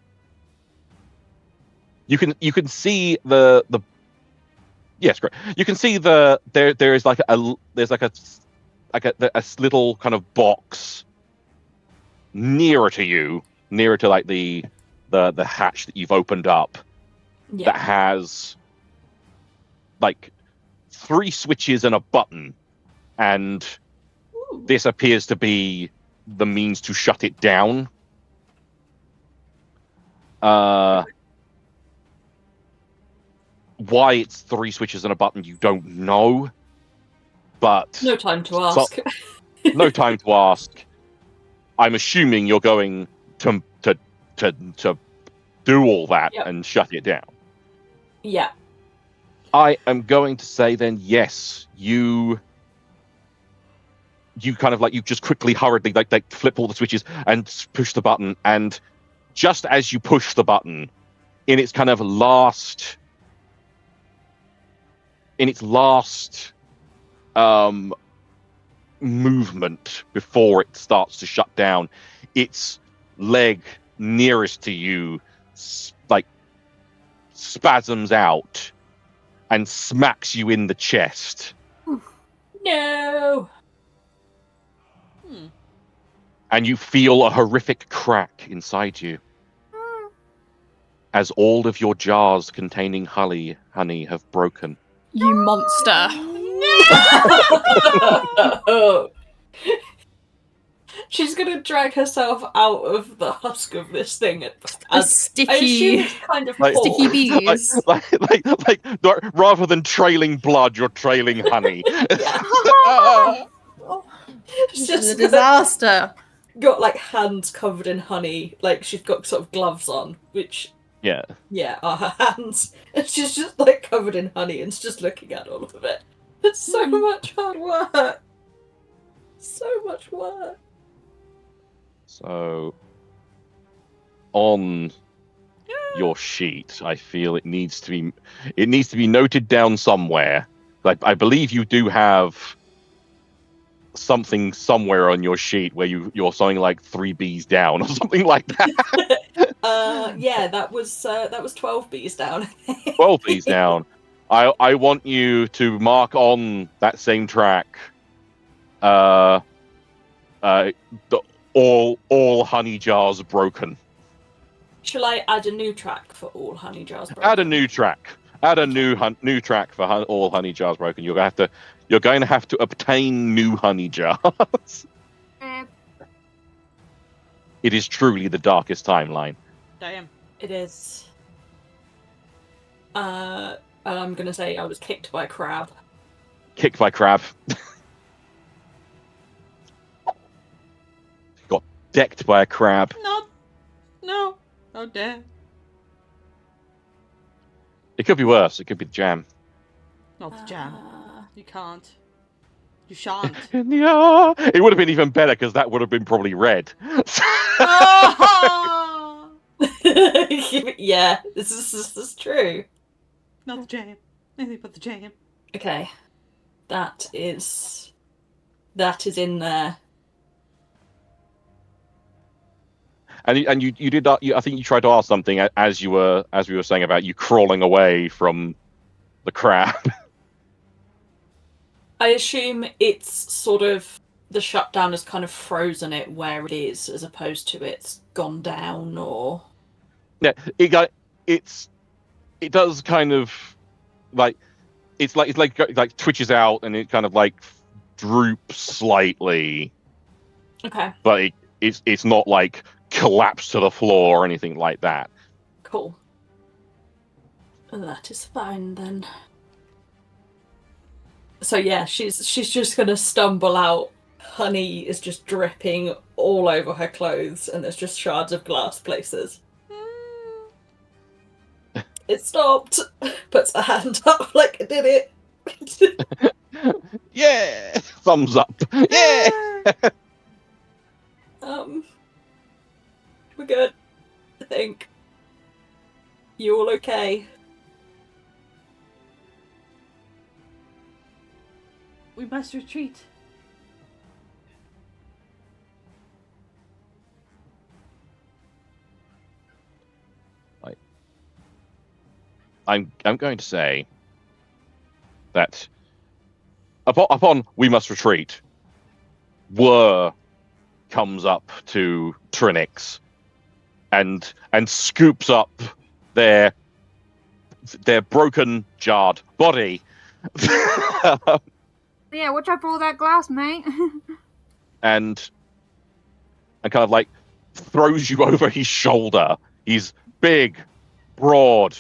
You can see the. Yes, great. You can see there is like a little kind of box nearer to you, nearer to like the hatch that you've opened up, that has like 3 switches and a button, and this appears to be the means to shut it down. Why it's 3 switches and a button, you don't know, but No time to ask. no time to ask. I'm assuming you're going to do all that and shut it down. Yeah. I am going to say then, yes, you kind of like, you just quickly, hurriedly, like flip all the switches and push the button, and just as you push the button, in its kind of last movement before it starts to shut down, its leg nearest to you like spasms out and smacks you in the chest. No. And you feel a horrific crack inside you as all of your jars containing honey have broken. You monster. She's gonna drag herself out of the husk of this thing. The I assume sticky, it's kind of like, sticky bees. like, rather than trailing blood, you're trailing honey. This It's is a just disaster. got like hands covered in honey, like she's got sort of gloves on, which Yeah. are her hands, and she's just like covered in honey and is just looking at all of it. It's so much hard work. So much work. So, on your sheet, I feel it needs to be noted down somewhere. Like, I believe you do have something somewhere on your sheet where you're something like 3 bees down or something like that. Yeah, that was 12 bees down. 12 bees down. I want you to mark on that same track all honey jars broken. Shall I add a new track for all honey jars broken? Add a new track. Add a new track for all honey jars broken. You're going to have to obtain new honey jars. It is truly the darkest timeline. Damn. It is. And I'm gonna say I was kicked by a crab. Kicked by crab. Got decked by a crab. No. Oh, damn. It could be worse. It could be the jam. Not the jam. You can't. You shan't. It would have been even better because that would have been probably red. Oh! Yeah, this is true. Not the jam. Anything but the jam. Okay, that is in there. And you did. I think you tried to ask something as we were saying about you crawling away from the crab. I assume it's sort of the shutdown has kind of frozen it where it is, as opposed to it's gone down or. Yeah, it does kind of like it's like twitches out and it kind of like droops slightly. Okay. But it's not like collapse to the floor or anything like that. Cool. That is fine then. So yeah, she's just gonna stumble out. Honey is just dripping all over her clothes, and there's just shards of glass places. It stopped. Puts a hand up like I did it. Yeah, thumbs up. Yeah. We're good. I think. You all okay? We must retreat. I'm going to say that upon we must retreat, Whir comes up to Trinix and scoops up their broken, jarred body. Yeah, watch out for all that glass, mate. and kind of like throws you over his shoulder. He's big, broad,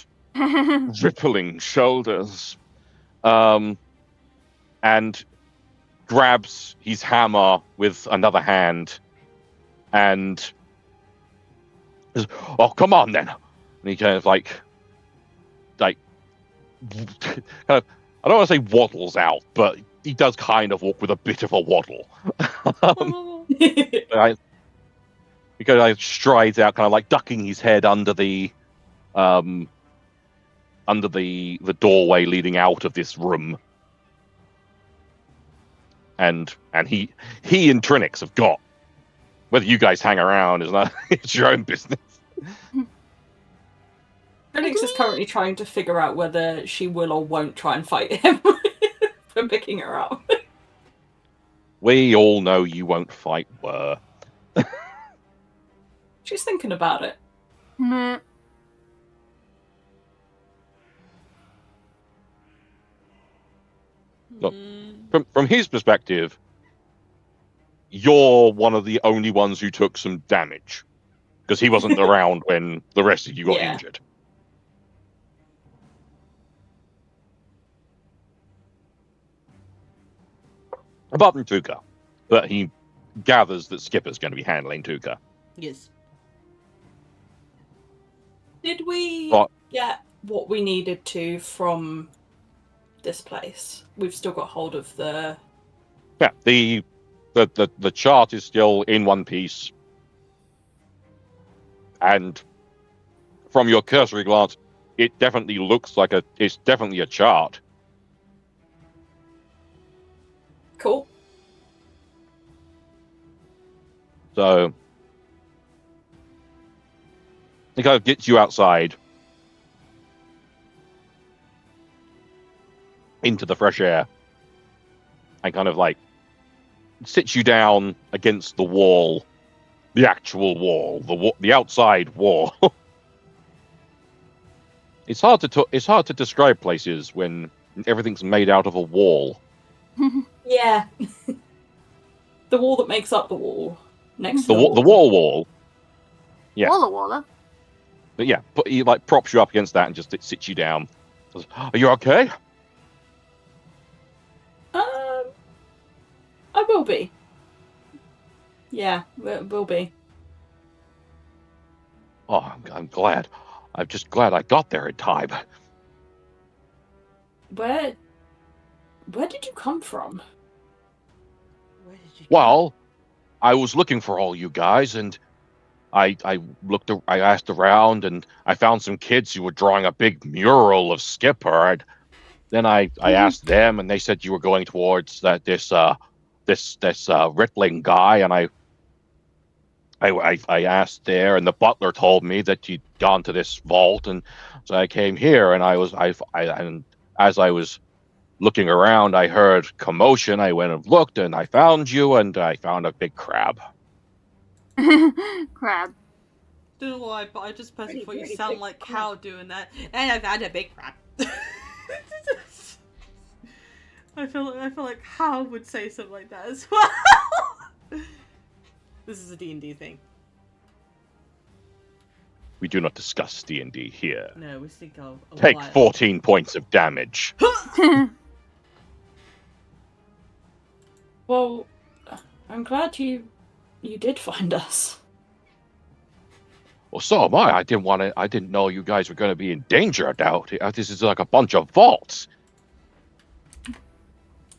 rippling shoulders. And grabs his hammer with another hand and says, "Oh, come on then." And he kind of like kind of, I don't want to say waddles out, but he does kind of walk with a bit of a waddle. He kind of strides out, kind of like ducking his head under the doorway leading out of this room. And he and Trinix have got. Whether you guys hang around is not it's your own business. Trinix is currently trying to figure out whether she will or won't try and fight him for picking her up. We all know you won't fight Whir. She's thinking about it. Meh. Look, from his perspective, you're one of the only ones who took some damage because he wasn't around when the rest of you got injured. Apart from Tuka, but he gathers that Skipper's going to be handling Tuka. Yes. Did we What? get what we needed to from this place? We've still got hold of the... Yeah, the chart is still in one piece. And from your cursory glance, it definitely looks like it's definitely a chart. Cool. So it kind of gets you outside into the fresh air and kind of like sits you down against the wall, the actual wall, the outside wall. It's hard to describe places when everything's made out of a wall. Yeah. The wall that makes up the wall. Next to The wall. Yeah. Walla Walla. But yeah, he like props you up against that and just sits you down. Says, "Are you okay?" I will be. Yeah, will be. Oh, I'm glad. I'm just glad I got there in time. Where did you come from? Where did you Well, I was looking for all you guys, and I asked around, and I found some kids who were drawing a big mural of Skipper. Then I asked them, and they said you were going towards this Rittling guy, and I asked there, and the butler told me that you'd gone to this vault, and so I came here, and and as I was looking around, I heard commotion. I went and looked, and I found you, and I found a big crab. Crab. Don't know why, but I just personally thought you sound like Cow doing that. And I've had a big crab. I feel like Hal would say something like that as well. This is a D&D thing. We do not discuss D&D here. No, we think of a Take wild. 14 points of damage. Well, I'm glad you did find us. Well, so am I. I didn't know you guys were going to be in danger out here. This is like a bunch of vaults.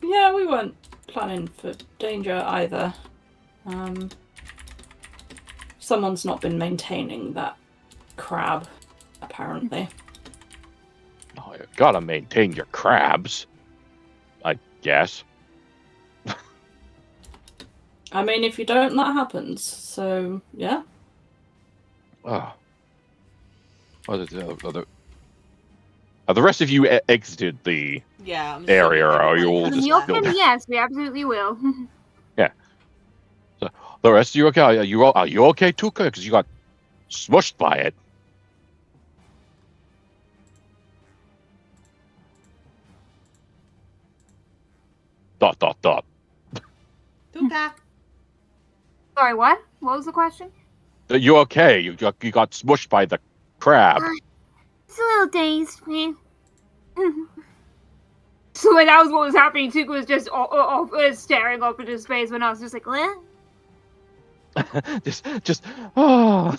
Yeah, we weren't planning for danger either. Someone's not been maintaining that crab, apparently. Oh, you gotta maintain your crabs, I guess. I mean, if you don't, that happens. So, yeah. Oh. The rest of you exited the Yeah. I'm area, assuming or are you all everybody- just You'll still- yes, we absolutely will. The rest of you okay? Are you okay, Tuka? Because you got smushed by it. Dot dot dot. Tuka. Sorry, what? What was the question? You okay? You got smushed by the crab. It's a little dazed, man. So when that was what was happening, Tuka was just staring up into space when I was just like, what? just oh,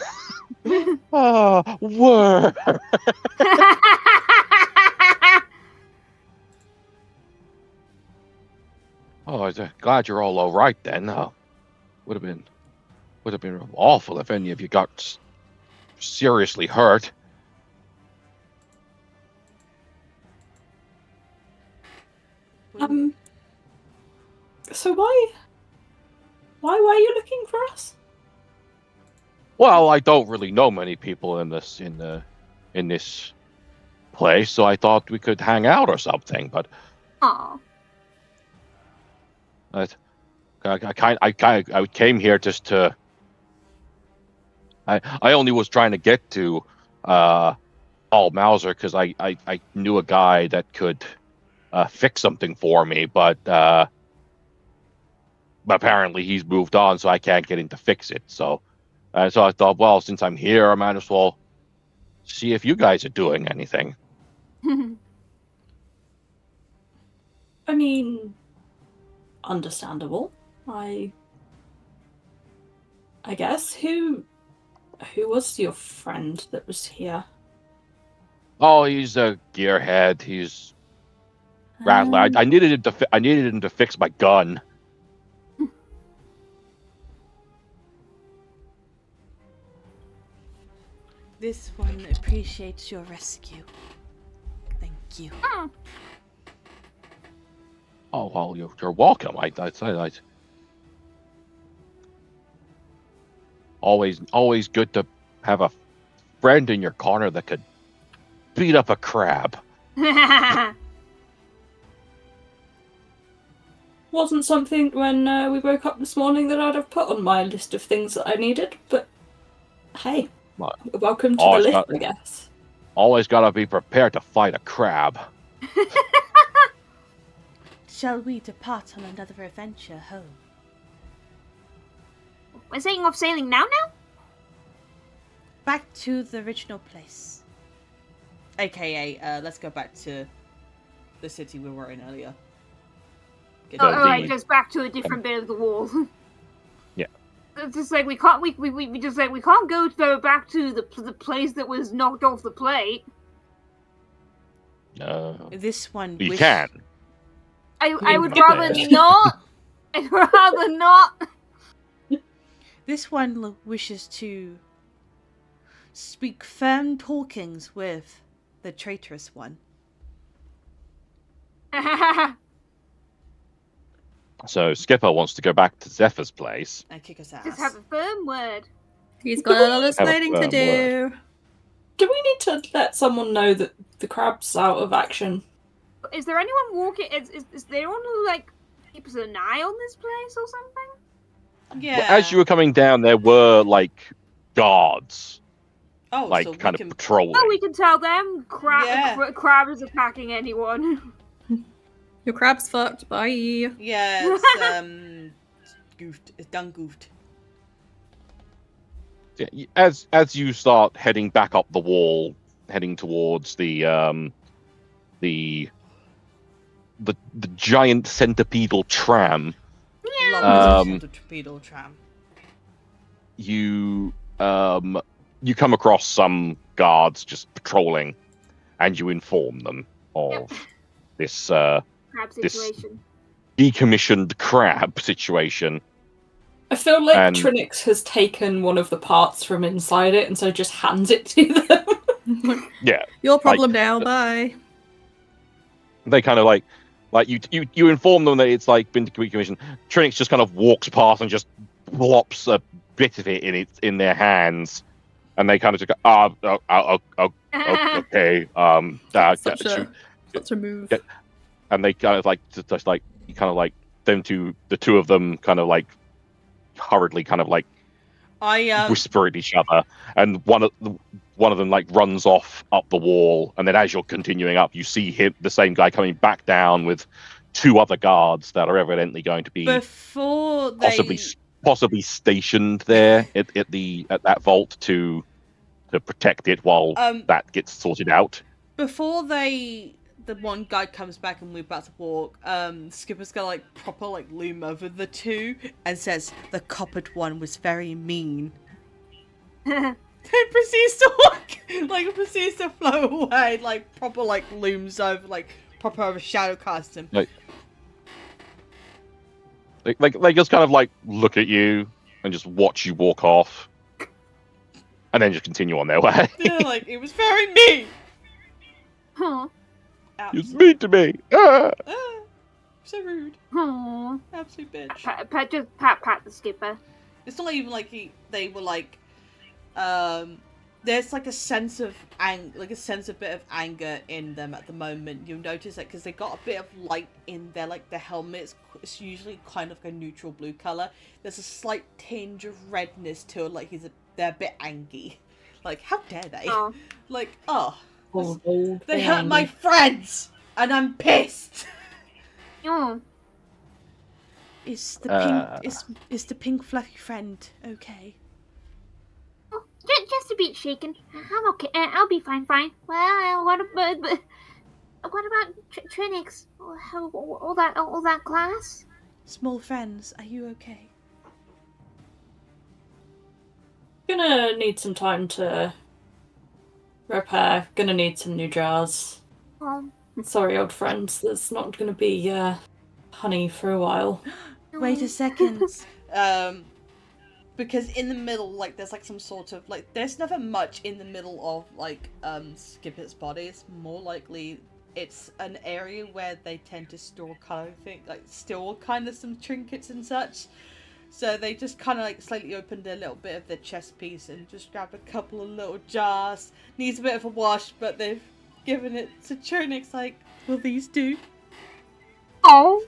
oh, word. Oh, I'm glad you're all right then. Would have been awful if any of you got seriously hurt. So why were you looking for us? Well, I don't really know many people in this place, so I thought we could hang out or something. But Aw. I came here just to. I only was trying to get to Paul Mauser because I knew a guy that could fix something for me, but apparently he's moved on, so I can't get him to fix it. So I thought, well, since I'm here, I might as well see if you guys are doing anything. I mean, understandable. I guess who was your friend that was here? Oh, he's a gearhead. He's rattler. I needed him to fix my gun. This one appreciates your rescue. Thank you. Oh well, you're welcome. I always good to have a friend in your corner that could beat up a crab. Wasn't something when we woke up this morning that I'd have put on my list of things that I needed, but hey, What? welcome to Oh, the it's list, not- I guess. Always gotta be prepared to fight a crab. Shall we depart on another adventure home? We're setting off sailing now? Back to the original place. AKA, let's go back to the city we were in earlier. Get Oh, The- alright, the- just back to a different bit of the wall. Yeah. It's just like we can't go back to the place that was knocked off the plate. No, This one. you can. I would get rather there. not. I'd rather not. This one wishes to speak firm talkings with the traitorous one. So Skipper wants to go back to Zephyr's place. And kick us Just have ass. a firm word. He's got a lot of Have a explaining to firm do. Do we need to let someone know that the crab's out of action? Is there anyone walking? Is there anyone who like keeps an eye on this place or something? Yeah. As you were coming down, there were like guards, oh, like so we kind can... of patrolling. Oh, we can tell them Yeah. crab is attacking anyone. Your crab's fucked. Bye. Yeah, it's goofed. It's done goofed. Yeah, as you start heading back up the wall, heading towards the giant centipedal tram, Love the torpedo tram. you come across some guards just patrolling, and you inform them of this Crab This- situation. decommissioned crab situation. I feel like And- Trinix has taken one of the parts from inside it and so just hands it to them. Yeah, Your problem now. Bye. they kind of like you inform them that it's like been decommissioned. Trinix just kind of walks past and just plops a bit of it in their hands, and they kind of just go, Okay. Such a move. Yeah. And they kind of like just like you kind of like the two of them kind of like hurriedly kind of like whisper at each other, and one of them like runs off up the wall, and then as you're continuing up, you see the same guy coming back down with two other guards that are evidently going to be before they possibly stationed there at that vault to protect it while that gets sorted out. Before the one guy comes back and we're about to walk, Skipper's gonna like proper like loom over the two and says, "The coppered one was very mean." Then proceeds to walk, like proceeds to float away, like proper like looms over, like proper over shadow cast him. Like they just kind of like look at you and just watch you walk off, and then just continue on their way. Yeah, like it was very mean. Huh. It's mean to me. Ah. So rude. Huh. Absolute bitch. Pat the skipper. It's not even like they were like, there's like a sense of bit of anger in them at the moment. You'll notice that because they got a bit of light in their like the helmets. It's usually kind of like a neutral blue color. There's a slight tinge of redness to it. Like they're a bit angry. Like how dare they? Oh. Like they hurt angry. my friends, and I'm pissed. Oh. Is the pink is the pink fluffy friend okay? Oh, just a bit shaken. I'm okay. I'll be fine. Well, what about Trinix? All that class? Small friends, are you okay? Gonna need some time to repair. Gonna need some new jars. Sorry, old friends. There's not gonna be honey for a while. Wait a second. Because in the middle, like, there's like some sort of like, there's never much in the middle of like Skipper's body. It's more likely it's an area where they tend to store kind of some trinkets and such. So they just kind of like slightly opened a little bit of their chest piece and just grabbed a couple of little jars. Needs a bit of a wash, but they've given it to Tronix. Like, will these do? Oh.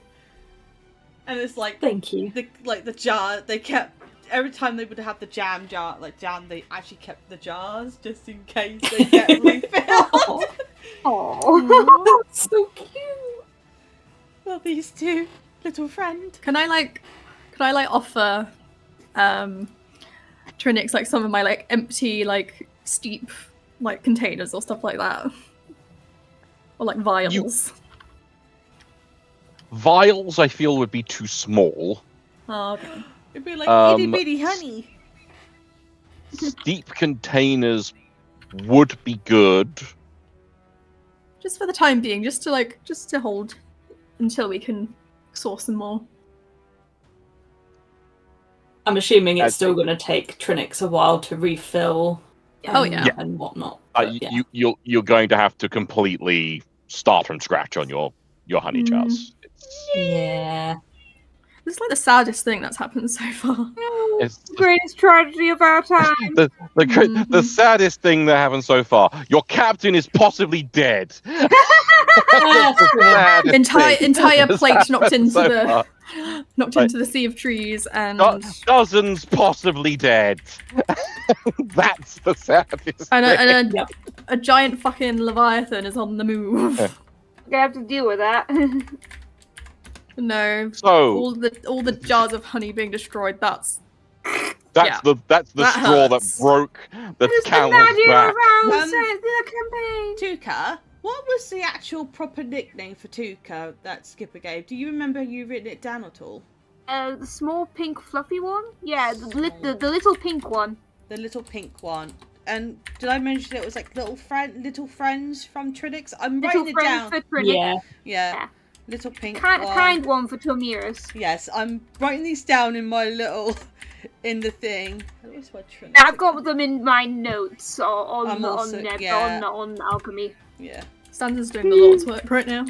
And it's like, Thank you. The jar, they kept, every time they would have the jam, they actually kept the jars just in case they get refilled. Oh. That's so cute. Well, these two, little friend. Can I offer Trinix like some of my like empty like steep like containers or stuff like that? Or like vials. Vials, I feel, would be too small. Oh, okay. It'd be like itty bitty honey. Steep containers would be good. Just for the time being, just to hold until we can source some more. I'm assuming it's still going to take Trinix a while to refill. And whatnot. You're going to have to completely start from scratch on your honey jars. Yeah. This is like the saddest thing that's happened so far. It's The greatest tragedy of our time. the saddest thing that happened so far. Your captain is possibly dead. Entire plate knocked into into the sea of trees, and dozens possibly dead. That's the saddest. And a giant fucking leviathan is on the move. You have to deal with that. No. So all the jars of honey being destroyed. That's the straw that broke the camel's back. Tuka, what was the actual proper nickname for Tuka that Skipper gave? Do you remember you written it down at all? The small pink fluffy one? Yeah, the little pink one. The little pink one. And did I mention it was like little friends from Trinix? I'm Little writing it down. friends for Trinix. Yeah. Little pink Kind one for Tomiris. Yes, I'm writing these down in my little in the thing. I've got them in my notes on alchemy. Yeah. Stanza's doing the Lord's work right now.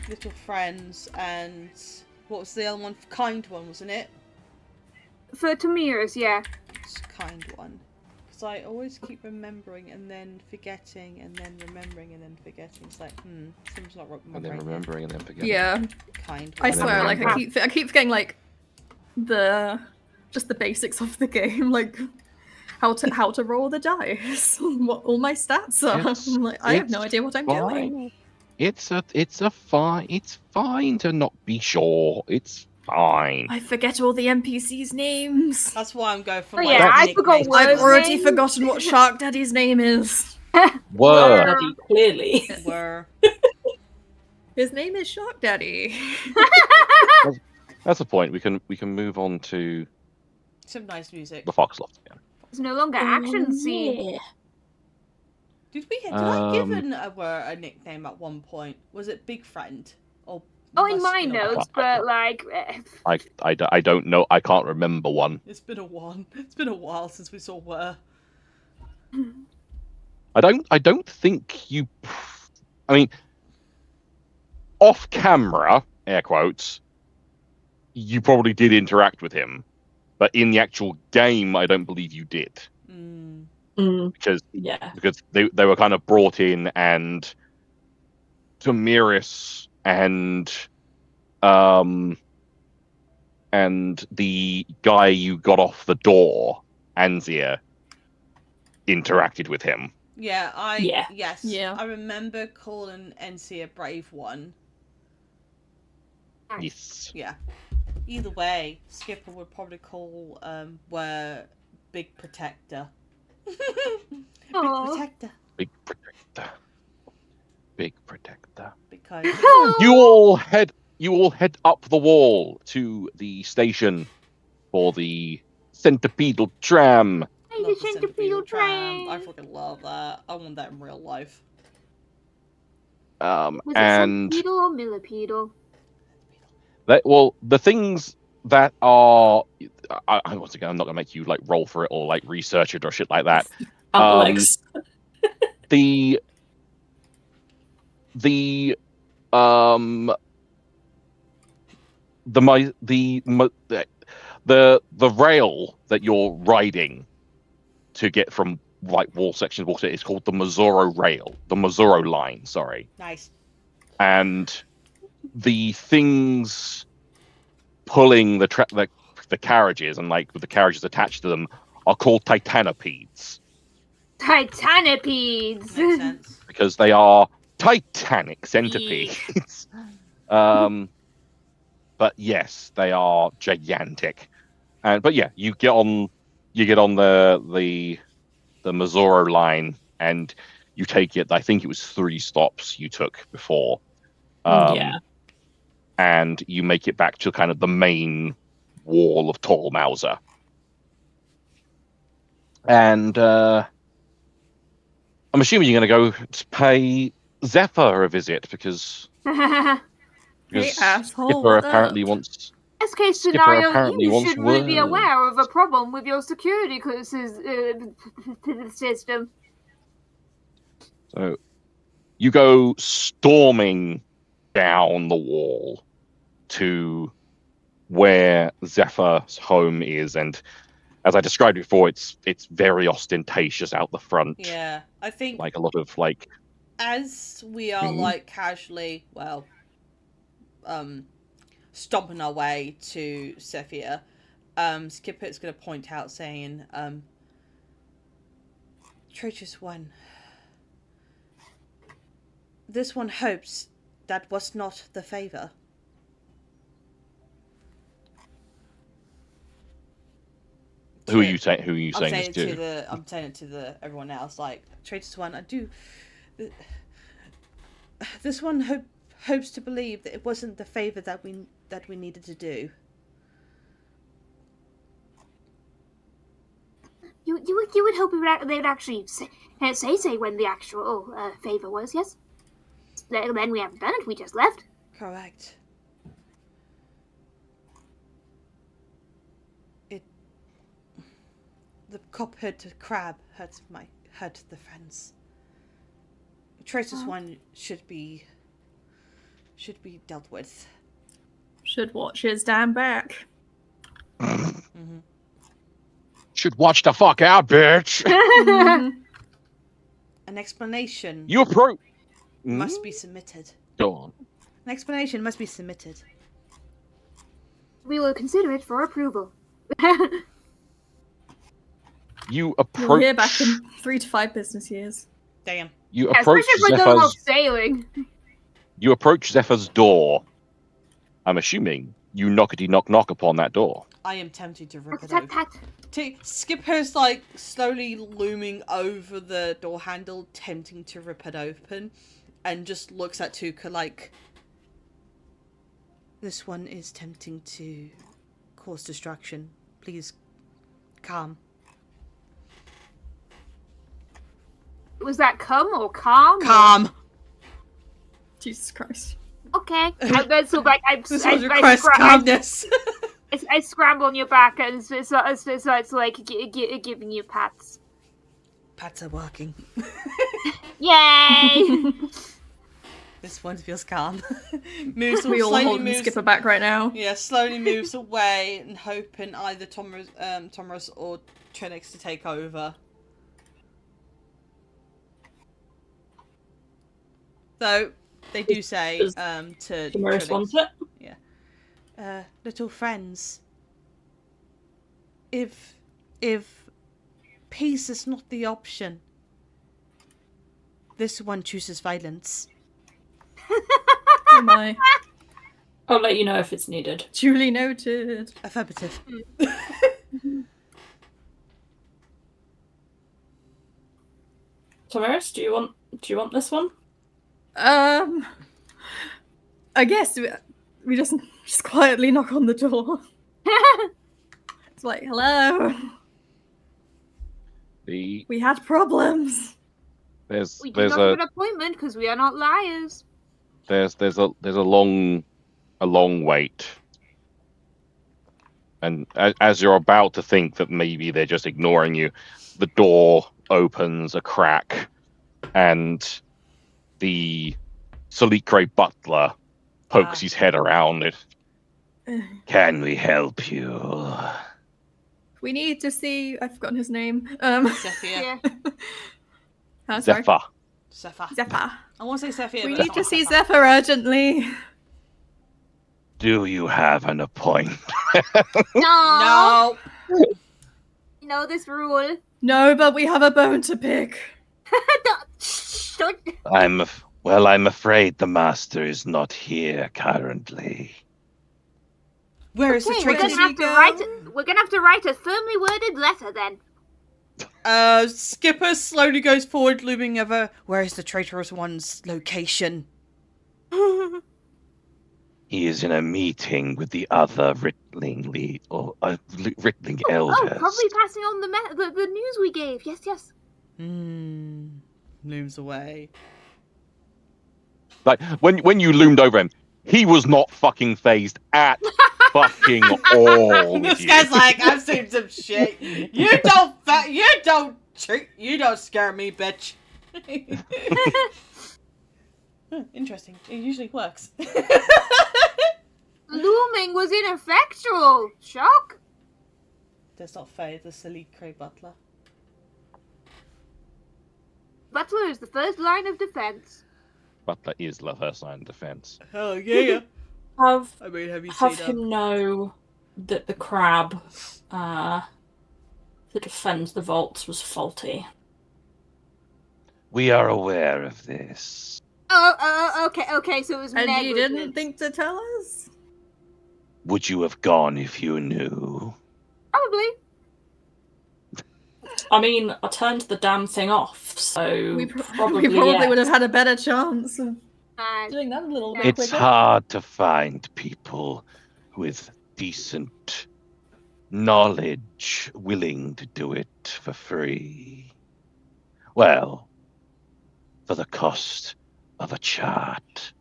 Little friends, and what was the other one? Kind one, wasn't it? For Tomiris, yeah. It's kind one. Because I always keep remembering and then forgetting and then remembering and then forgetting. It's like, seems not right. And then remembering and then forgetting. Yeah. Kind. I And then swear, like I remembering. keep forgetting like the basics of the game, like how to roll the dice, what all my stats are. I'm like, I have no idea what I'm doing. It's fine to not be sure. It's fine. I forget all the NPCs' names. That's why I'm going for Oh, my yeah, I forgot nicknames. words. I've already names? forgotten what Shark Daddy's name is. Word. Daddy, clearly. Were. His name is Shark Daddy. That's the point. We can move on to Some nice music. the Foxloft again. It's no longer action scene. Yeah. Did I give a nickname at one point? Was it Big Friend? Or Oh, in must my be a notes, while? but like, I don't know. I can't remember one. It's been a while. It's been a while since we saw Were. I don't think you. I mean, off camera, air quotes. You probably did interact with him, but in the actual game, I don't believe you did. Because they were kind of brought in, and Tamiris and the guy you got off the door, Anzir, interacted with him. Yes. Yeah. I remember calling NC a brave one. Yes. Yeah. Either way, Skipper would probably call Were Big Protector. Aw. Big protector. Big protector. Because You all head up the wall to the station for the centipedal tram. Hey, love the centipedal tram. I fucking love that. I want that in real life. Was it And centipedal or millipedal? the things that are, once again, I'm not gonna make you like roll for it or like research it or shit like that. Alex. The rail that you're riding to get from like wall section to wall section is called the Mazzoro line. Sorry. Nice. And the things pulling the carriages and like with the carriages attached to them are called titanopedes. Titanopedes. Makes sense. Because they are titanic centipedes. But yes, they are gigantic. But yeah, you get on the Mazzoro line and you take it. I think it was 3 stops you took before. And you make it back to kind of the main wall of Tall Mauser. And I'm assuming you're going to go pay Zephyr a visit because Hey, asshole, Skipper what apparently up? wants. Best case Skipper scenario, apparently you wants should really be word. aware of a problem with your security system. So you go storming down the wall to where Zephyr's home is, and as I described before, it's very ostentatious out the front. Yeah, I think like a lot of like. As we are like casually, stomping our way to Zephyr, Skipper's going to point out saying, Traitorous One, this one hopes that was not the favor. Who are you saying? Who are you saying this to? to? I'm saying it to everyone else. Like, Traitorous One, I do. This one hopes to believe that it wasn't the favor that we needed to do. You would hope they'd actually say when the actual favor was, yes? Then we haven't done it. We just left. Correct. The cop-headed crab hurt the friends. Traitorous One should be dealt with. Should watch his damn back. Should watch the fuck out, bitch. Mhm. An explanation You approach. must be submitted. Go on. An explanation must be submitted. We will consider it for approval. You You'll approach. hear back in 3 to 5 business years. Damn. You Yeah, approach especially if we're going off Zephyr's. sailing. You approach Zephyr's door. I'm assuming you knockety knock upon that door. I am tempted to rip Pat, it pat, open. pat. Skipper's like slowly looming over the door handle, tempting to rip it open, and just looks at Tuka like, this one is tempting to cause destruction. Please, calm. Was that cum or calm? Calm! Jesus Christ. Okay. And then so like This was request calmness. I scramble on your back and it's like giving you pats. Pats are working. Yay! This one feels calm. Moves We all slowly holding moves. Skipper back right now. Yeah, slowly moves away and hoping either Tomras or Trinix to take over. So they do say to Tomorrow's Trinix, wants it. little friends, if peace is not the option, this one chooses violence. Oh my. I'll let you know if it's needed. Duly noted. Affirmative. Tomaris, do you want this one? I guess we just quietly knock on the door. It's like, hello. The We had problems. there's We did there's not have a an appointment because we are not liars. there's a long wait, and as you're about to think that maybe they're just ignoring you, the door opens a crack, and the Salikre butler pokes his head around it. Can we help you? We need to see. I've forgotten his name. Zephyr. Sorry. Zephyr. Zephyr. Zephyr. I want to say Zephyr. We but need it's to not see Zephyr. Zephyr urgently. Do you have an appointment? No. No. You know this rule. No, but we have a bone to pick. Don't. I'm afraid the master is not here currently. Where is the Okay, we're traitor? gonna have to write a firmly worded letter then. Skipper slowly goes forward, looming over. Where is the traitorous one's location? He is in a meeting with the other Rittling elders. Oh, probably passing on the news we gave. Yes, yes. Looms away. Like when you loomed over him, he was not fucking phased at fucking all. This with you. guy's like, I've seen some shit. You don't scare me, bitch. Interesting. It usually works. Looming was ineffectual. Shock. Does not fade the Salikre butler. Butler is the first line of defense. Butler is the first line of defense. Oh yeah. Have I mean, have you have seen him know that the crab that defends the vaults was faulty. We are aware of this. Okay, so it was And you negligence. didn't think to tell us? Would you have gone if you knew? Probably. I mean, I turned the damn thing off, so We probably probably yeah. would have had a better chance of Uh, doing that a little bit It's quicker. hard to find people with decent knowledge willing to do it for free. Well, for the cost of a chart.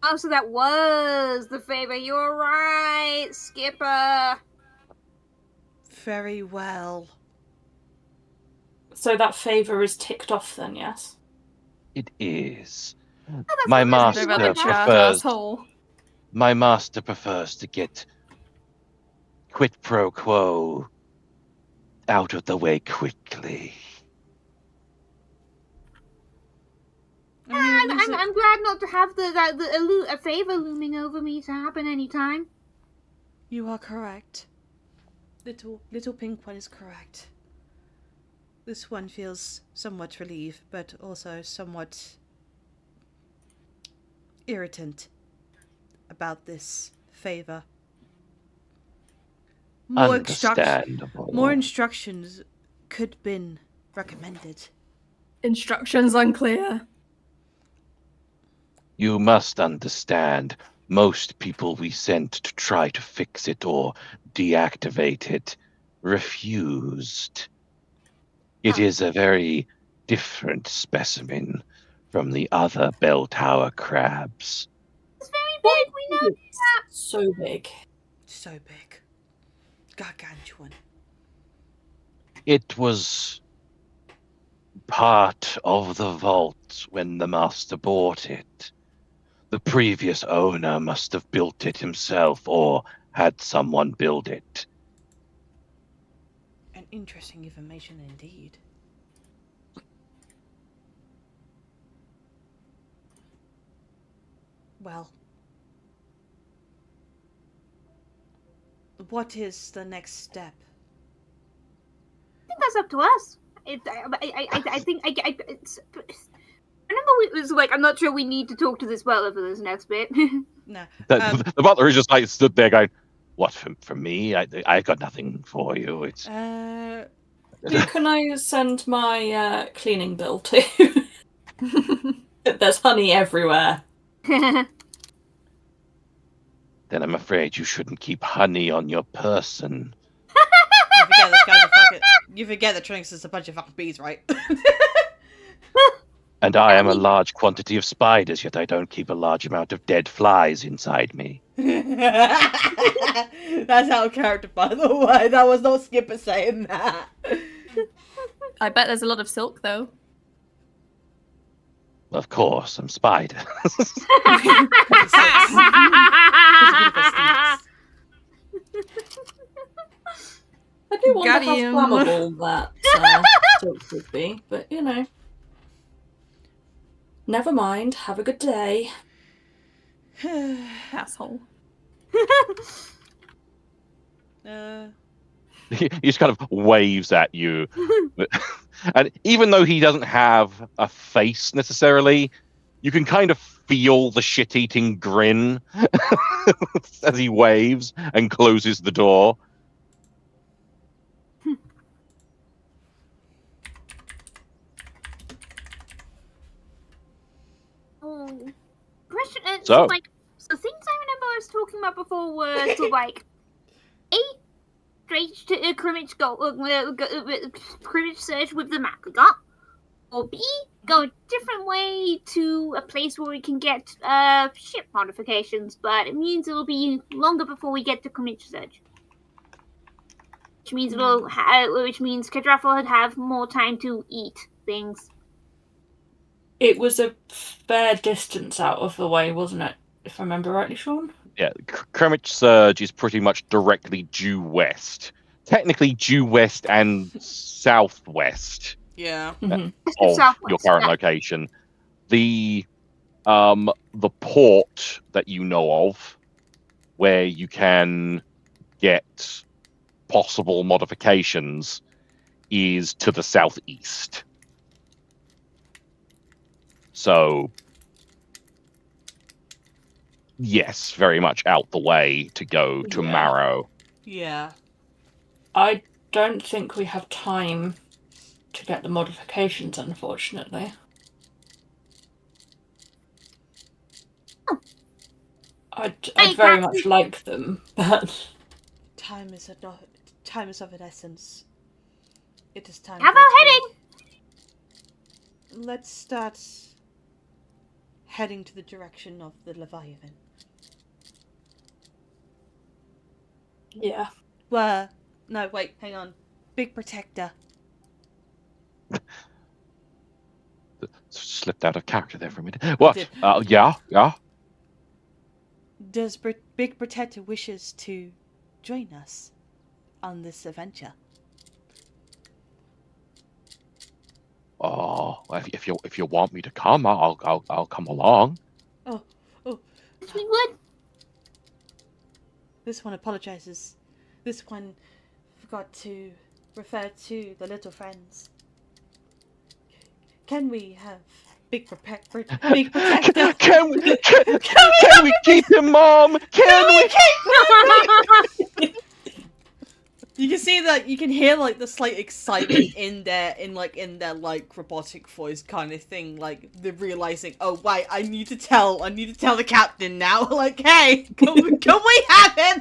oh, so that was the favor. You're right, Skipper. Very well. So that favour is ticked off then, yes? It is. Oh, that's My not Don't bad. know master about the chat, prefers. asshole. My master prefers to get quid pro quo out of the way quickly. I mean, I'm glad not to have a favor looming over me to happen anytime. you are correct. Little pink one is correct. This one feels somewhat relieved, but also somewhat irritant about this favor. Understandable. More instructions could have been recommended. Instructions unclear. You must understand, most people we sent to try to fix it or deactivate it refused. It is a very different specimen from the other bell tower crabs. It's very big, we know that. So big. So big. Gargantuan. It was part of the vault when the master bought it. The previous owner must have built it himself or had someone build it. An interesting information indeed. Well, what is the next step? I think that's up to us. I think it's. I remember it was like, I'm not sure we need to talk to this butler for this next bit. No. The butler is just like stood there going, "What for me? I got nothing for you." It's Who can I send my cleaning bill to? There's honey everywhere. Then I'm afraid you shouldn't keep honey on your person. You forget that Trinix is a bunch of fucking bees, right? And I am a large quantity of spiders, yet I don't keep a large amount of dead flies inside me. That's out of character, by the way. That was not Skipper saying that. I bet there's a lot of silk, though. Of course, I'm spider. I do wonder Got how him. flammable that silk would be, but you know. Never mind. Have a good day. Asshole. He just kind of waves at you. And even though he doesn't have a face necessarily, you can kind of feel the shit-eating grin as he waves and closes the door. Question. So? So things I remember I was talking about before were so like A, straight to crimmage crimmage search with the map we got, or B, go a different way to a place where we can get ship modifications, but it means it'll be longer before we get to crimmage search. Which means which means Kadrafel would have more time to eat things. It was a fair distance out of the way, wasn't it? If I remember rightly, Sean? Yeah, Kremich Surge is pretty much directly due west. Technically due west and southwest Yeah. of Southwest, your current location. The port that you know of, where you can get possible modifications, is to the southeast. So, yes, very much out the way to go to Yeah. Marrow. Yeah. I don't think we have time to get the modifications, unfortunately. I'd very much like them, but Time is of an essence. It is time. How about heading? Let's start heading to the direction of the Leviathan. yeah. Well, no, wait, hang on. Big Protector. Slipped out of character there for a minute. What? did. Yeah. Does Big Protector wishes to join us on this adventure? Well, if you want me to come, I'll come along. Oh. We would. This one apologizes. This one forgot to refer to the little friends. Can we have big protector? Can we keep him, Mom? Can we keep him? You can see that. You can hear like the slight excitement in their robotic voice kind of thing. Like they're realizing, oh wait, I need to tell the captain now. Like, hey, can we have him?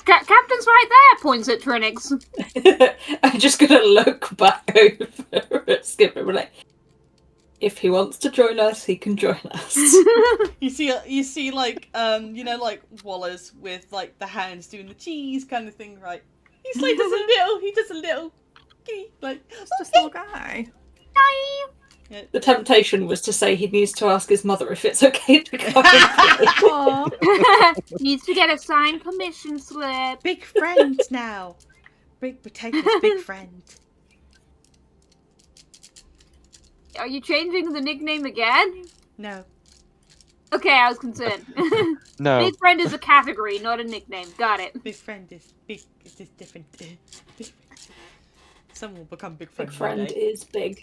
Captain's right there. Points at Trinix. I'm just gonna look back over at Skipper and be like, if he wants to join us, he can join us. You see, like, like Wallace with like the hands doing the cheese kind of thing, right? He's like, he does a little, like, It's just a little guy. Hi. yeah. The temptation was to say he needs to ask his mother if it's okay to go. Aw. Needs to get a signed permission slip. Big friend now. Big Potato's big friend. Are you changing the nickname again? No. Okay, I was concerned. No. Big friend is a category, not a nickname. Got it. Big friend is big. It's just different. Someone will become big friend. Big friend one day. is big.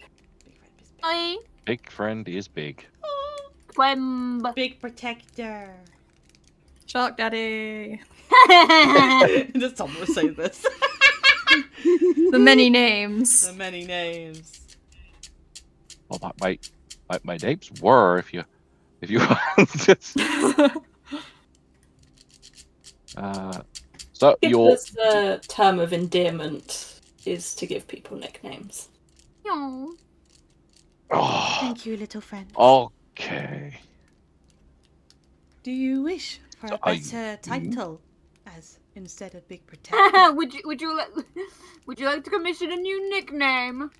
Big friend is big. Hi. Big friend is big. Wemb. Big protector. Shark Daddy. Does someone say this? The many names. The many names. Well, my names were if you so your Skipper's term of endearment is to give people nicknames. Aw. oh, Thank you, little friend. okay. Do you wish for So a are better you- title as instead of big protector? would you like to commission a new nickname?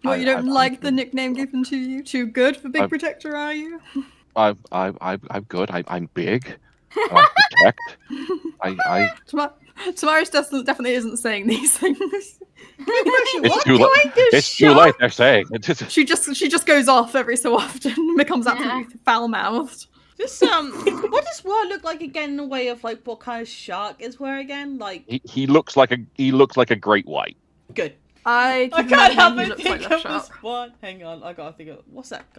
What, you don't like the nickname given to you? Too good for Big Protector, are you? I'm good. I'm big. I protect. Tamaris definitely isn't saying these things. It's too late. It's too late. They're saying it. She just goes off every so often and becomes absolutely foul-mouthed. Just what does Word look like again in the way of like what kind of shark is Word again? Like He looks like a great white. good. I can't help he but looks think like of that this shark. one. Hang on, I gotta think of what's that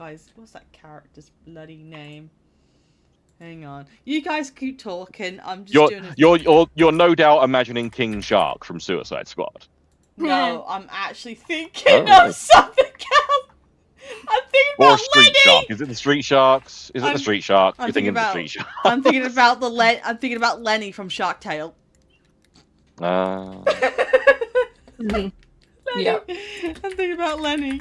character's bloody name? Hang on. You guys keep talking. I'm just doing a You're no doubt imagining King Shark from Suicide Squad. No, I'm actually thinking of something else. I'm thinking Or about Street Lenny. Shark. Is it the Street Sharks? Is it I'm- the Street Shark? I'm You're thinking thinking of the about- Street Shark. I'm thinking about Lenny from Shark Tale. Mhm. Lenny. Yeah. I'm thinking about Lenny.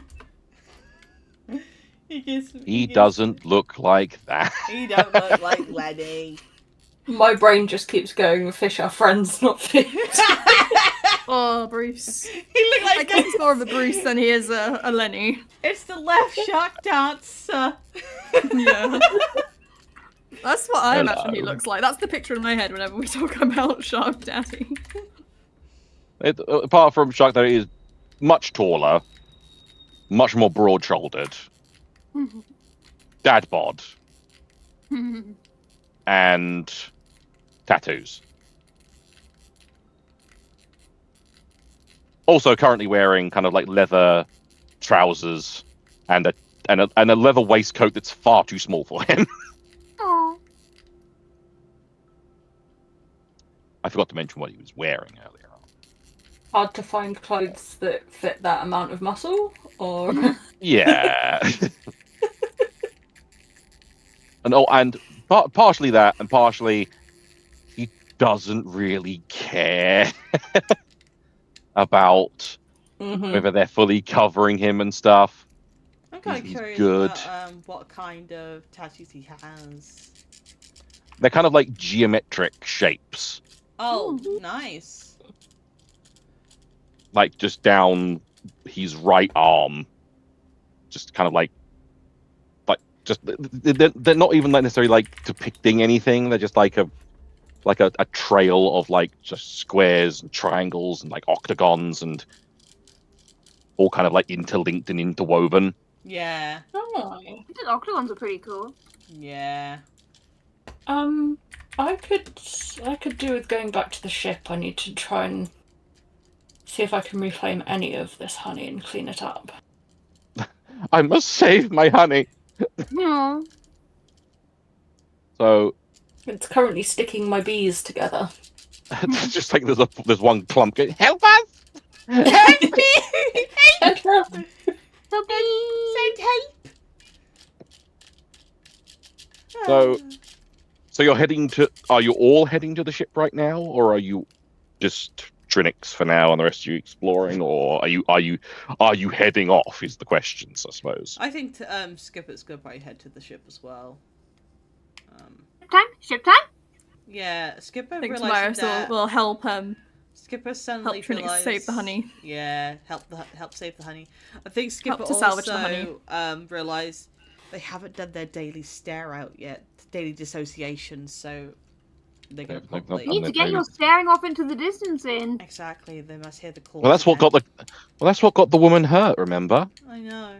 He doesn't look like that. He don't look like Lenny. My brain just keeps going, fish are friends, not fish. Oh, Bruce. He looked I like guess he's more of a Bruce than he is a Lenny. it's the left shark dancer. Yeah. That's what I imagine he Hello. looks like. That's the picture in my head whenever we talk about Shark Daddy. Apart from Shark, that is much taller, much more broad-shouldered, dad bod, and tattoos. Also, currently wearing kind of like leather trousers and a leather waistcoat that's far too small for him. Aw. I forgot to mention what he was wearing earlier on. Hard to find clothes that fit that amount of muscle, or Yeah. and partially that, and partially he doesn't really care about Mhm. whether they're fully covering him and stuff. I'm kind of He's curious good. about what kind of tattoos he has. They're kind of like geometric shapes, Oh, nice. like just down his right arm, just kind of like just they're not even like necessarily like depicting anything. They're just like a trail of like just squares and triangles and like octagons and all kind of like interlinked and interwoven. Yeah. Oh. The octagons are pretty cool. Yeah. I could do with going back to the ship. I need to try and see if I can reclaim any of this honey and clean it up. I must save my honey. No. So It's currently sticking my bees together. it's just like there's one clump going, help us! Help me! Help. Send help! So you're heading to? Are you all heading to the ship right now, or are you just Trinix for now, and the rest of you exploring, or are you heading off? Is the questions, I suppose. I think Skipper's gonna probably head to the ship as well. Ship time? Yeah, Skipper I think realized Tomorrow that will help Skipper suddenly help Trinix realized, save the honey. Yeah, help save the honey. I think Skipper Help to salvage the honey. also realized they haven't done their daily stare out yet, daily dissociation, so they're gonna They've not probably You need to get maybe. your staring off into the distance in. exactly. They must hear the call. Well, that's what got the woman hurt. Remember? I know.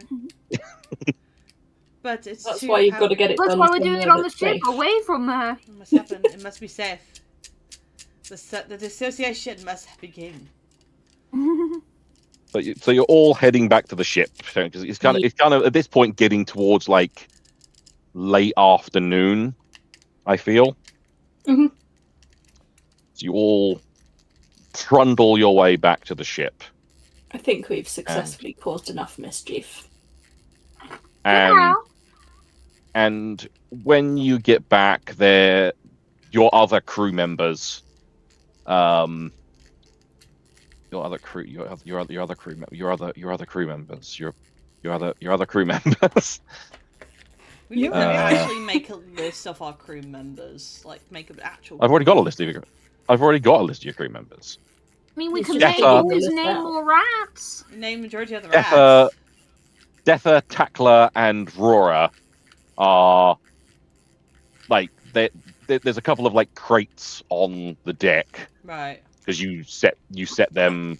But it's That's too why you've got to get it That's done. why we're doing it somewhere on the that's ship, safe. away from her. It must happen. It must be safe. The dissociation must begin. So you're all heading back to the ship because it's kind of at this point getting towards like late afternoon. I feel. Mhm. So you all trundle your way back to the ship, I think we've successfully caused enough mischief. and when you get back there, your other crew members, your other crew members. We need to actually make a list of our crew members, like make an actual. I've already got a list of your crew members. I mean, we It's could just maybe Deffa- just name more rats. Name majority of the Deffa, rats. Deffa, Tackler, and Rora are like there's a couple of like crates on the deck Right. because you set them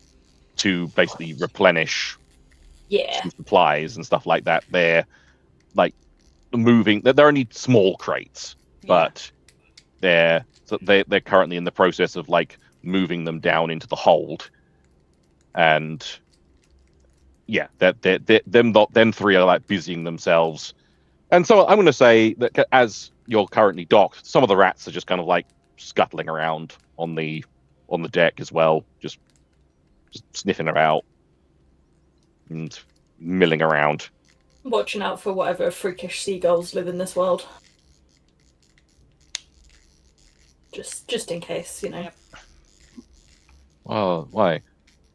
to basically replenish Yeah. some supplies and stuff like that. They're like moving. They're only small crates, but they're currently in the process of like moving them down into the hold, and yeah, them three are like busying themselves. And so I'm going to say that as you're currently docked, some of the rats are just kind of like scuttling around on the deck as well, just sniffing about and milling around. Watching out for whatever freakish seagulls live in this world. Just in case, you know. Yep. Well, why?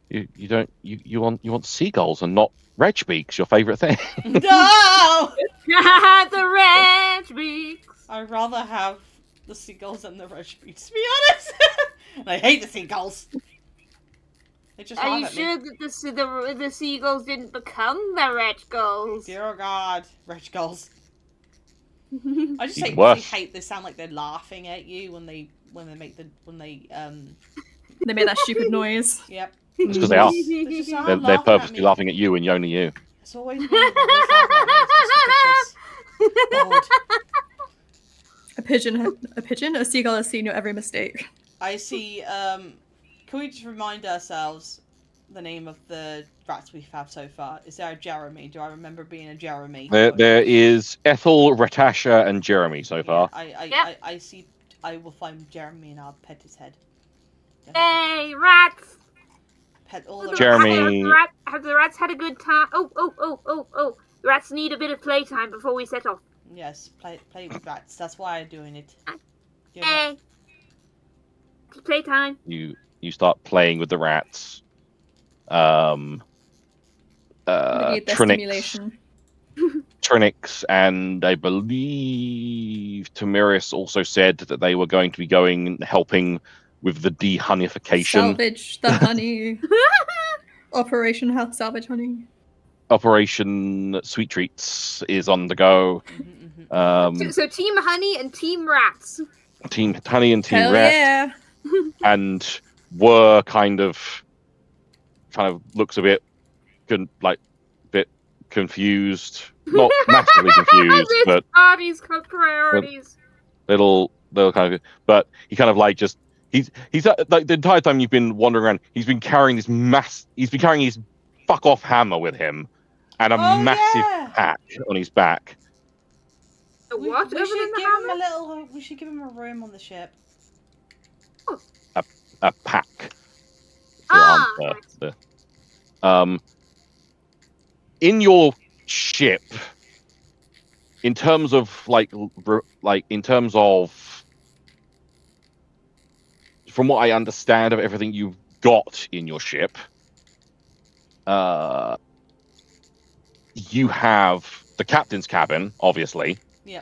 You want seagulls and not Regbeaks, your favourite thing? No! The red beaks. I'd rather have the seagulls than the Rushbeats, to be honest. And I hate the seagulls. They just Are laugh you at sure that the seagulls didn't become the red gulls? Dear oh God, rich gulls. I just Even hate worse. hate they sound like they're laughing at you when they They made that stupid noise. Yep. It's because they are. They just are They're laughing at purposely me. laughing at you and only you. It's always me. They're always laughing at me. It's just ridiculous. God. A seagull has seen your every mistake. I see. Can we just remind ourselves the name of the rats we've had so far? Is there a Jeremy? Do I remember being a Jeremy? There is Ethel, Ratasha, and Jeremy so far. I see. I will find Jeremy and I'll pet his head. Hey, rats! Pet all the Jeremy- Have the rats had a good time? Oh. The rats need a bit of playtime before we set off. Yes, play with rats. That's why I'm doing it. Give Hey. Playtime. You start playing with the rats. They need their stimulation. Trinix and I believe Tamiris also said that they were going to be going and helping with the dehonification. Salvage the honey. Operation Salvage Honey. Operation Sweet Treats is on the go. So Team Honey and Team Rats. Team Honey and Team Hell Rat, yeah. and were kind of looks a bit bit confused, not massively confused, This but party's got priorities. little kind of. But he kind of like just he's like the entire time you've been wandering around, he's been carrying his fuck off hammer with him, and a massive pack on his back. We should give him a little. We should give him a room on the ship. A pack. In your ship, in terms of from what I understand of everything you've got in your ship, you have the captain's cabin, obviously. Yeah.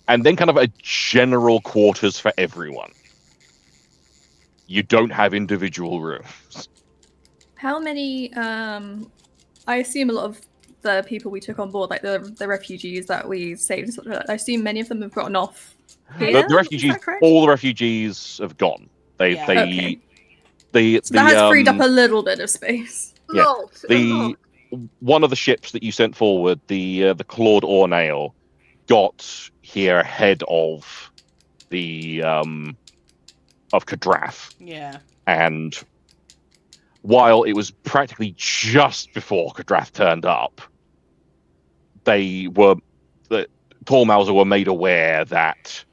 And then kind of a general quarters for everyone. You don't have individual rooms. How many? I assume a lot of the people we took on board, like the refugees that we saved, and stuff like that, I assume many of them have gotten off. Here? The refugees, all the refugees have gone. So that has freed up a little bit of space. Yeah, one of the ships that you sent forward, the Claude Ornail, got here ahead of the of Kadrath. Yeah. And while it was practically just before Kadrath turned up, the Tormalza were made aware that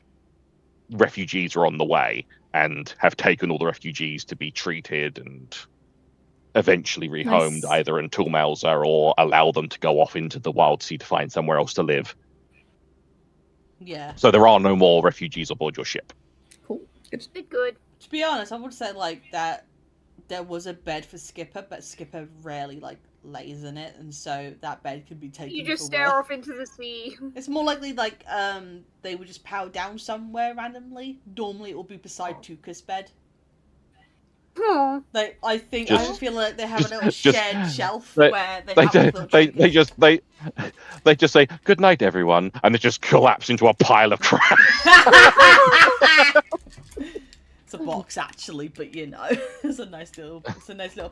refugees are on the way and have taken all the refugees to be treated and eventually rehomed either in Tormalza or allow them to go off into the Wildsea to find somewhere else to live. Yeah. So there are no more refugees aboard your ship. Cool. Good. To be honest, I would say that there was a bed for Skipper, but Skipper rarely lays in it, and so that bed could be taken. You just stare off into the sea. It's more likely they would just power down somewhere randomly. Normally, it will be beside Tuka's bed. Oh. I feel like they have a little shared shelf where they just say good night, everyone, and they just collapse into a pile of crap. It's a box actually, but it's a nice little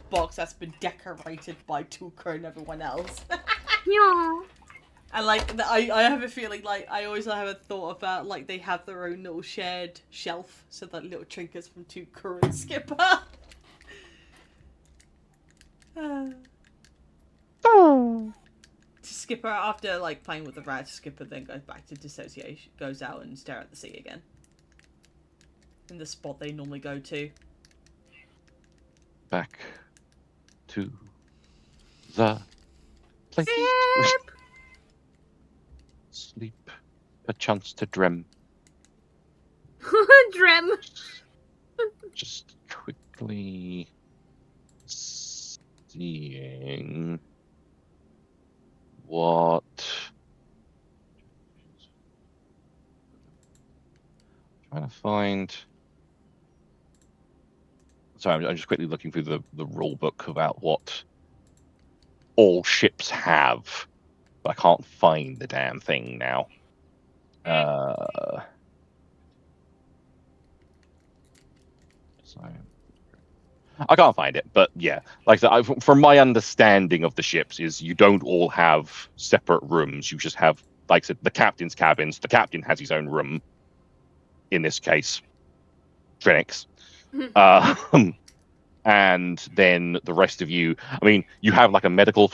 box that's been decorated by Tuka and everyone else. Yeah. And I have a feeling I always have a thought about they have their own little shared shelf, so that little trinkets from Tuka and Skipper. Skipper, after playing with the rats, Skipper then goes back to dissociation, goes out and stare at the sea again. In the spot they normally go to. Back to the place. Sleep. A chance to dream. Drem. Just quickly seeing what trying to find. Sorry, I'm just quickly looking through the rule book about what all ships have, but I can't find the damn thing now. I can't find it, but yeah, like I said, from my understanding of the ships is you don't all have separate rooms. You just have, like I said, the captain's cabins. The captain has his own room. In this case, Trinix. And then the rest of you, I mean, you have a medical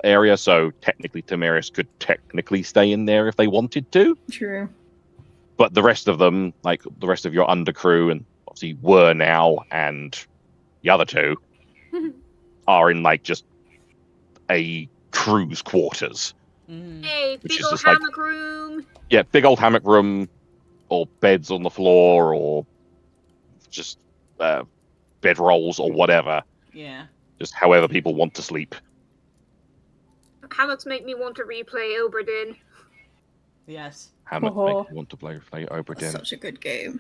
area, so technically Tamiris could technically stay in there if they wanted to. True. But the rest of them, like the rest of your undercrew, and obviously were now, and the other two, are in just a crew's quarters. Hey, big old hammock room. Yeah, big old hammock room, or beds on the floor, or just bedrolls or whatever. Yeah. Just however people want to sleep. Hammocks make me want to replay Oberdin. Yes. Hammock make me want to play Oberdin. Such a good game.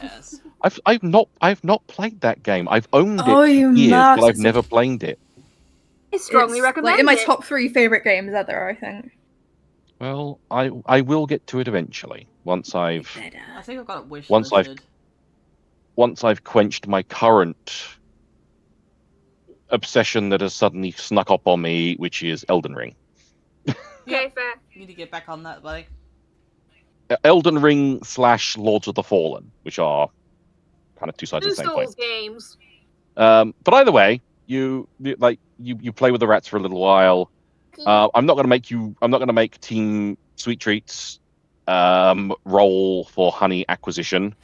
Yes. I've not played that game. I've owned it for years, but I've never played it. I strongly recommend it. In my top 3 favorite games ever, I think. Well, I will get to it eventually once I've. I think I've got it wish Once I've quenched my current obsession that has suddenly snuck up on me, which is Elden Ring. Okay, fair. You need to get back on that, buddy. Elden Ring / Lords of the Fallen, which are kind of two sides of Two the same coin. Souls games. But either way, you play with the rats for a little while. I'm not going to make Team Sweet Treats roll for honey acquisition.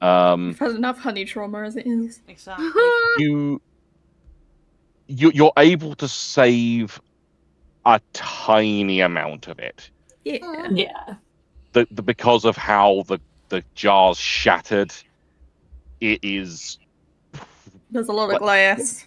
I've had enough honey trauma as it is. Exactly. You're able to save a tiny amount of it. Yeah. Yeah. Because of how the jar's shattered, it is. There's a lot of glass.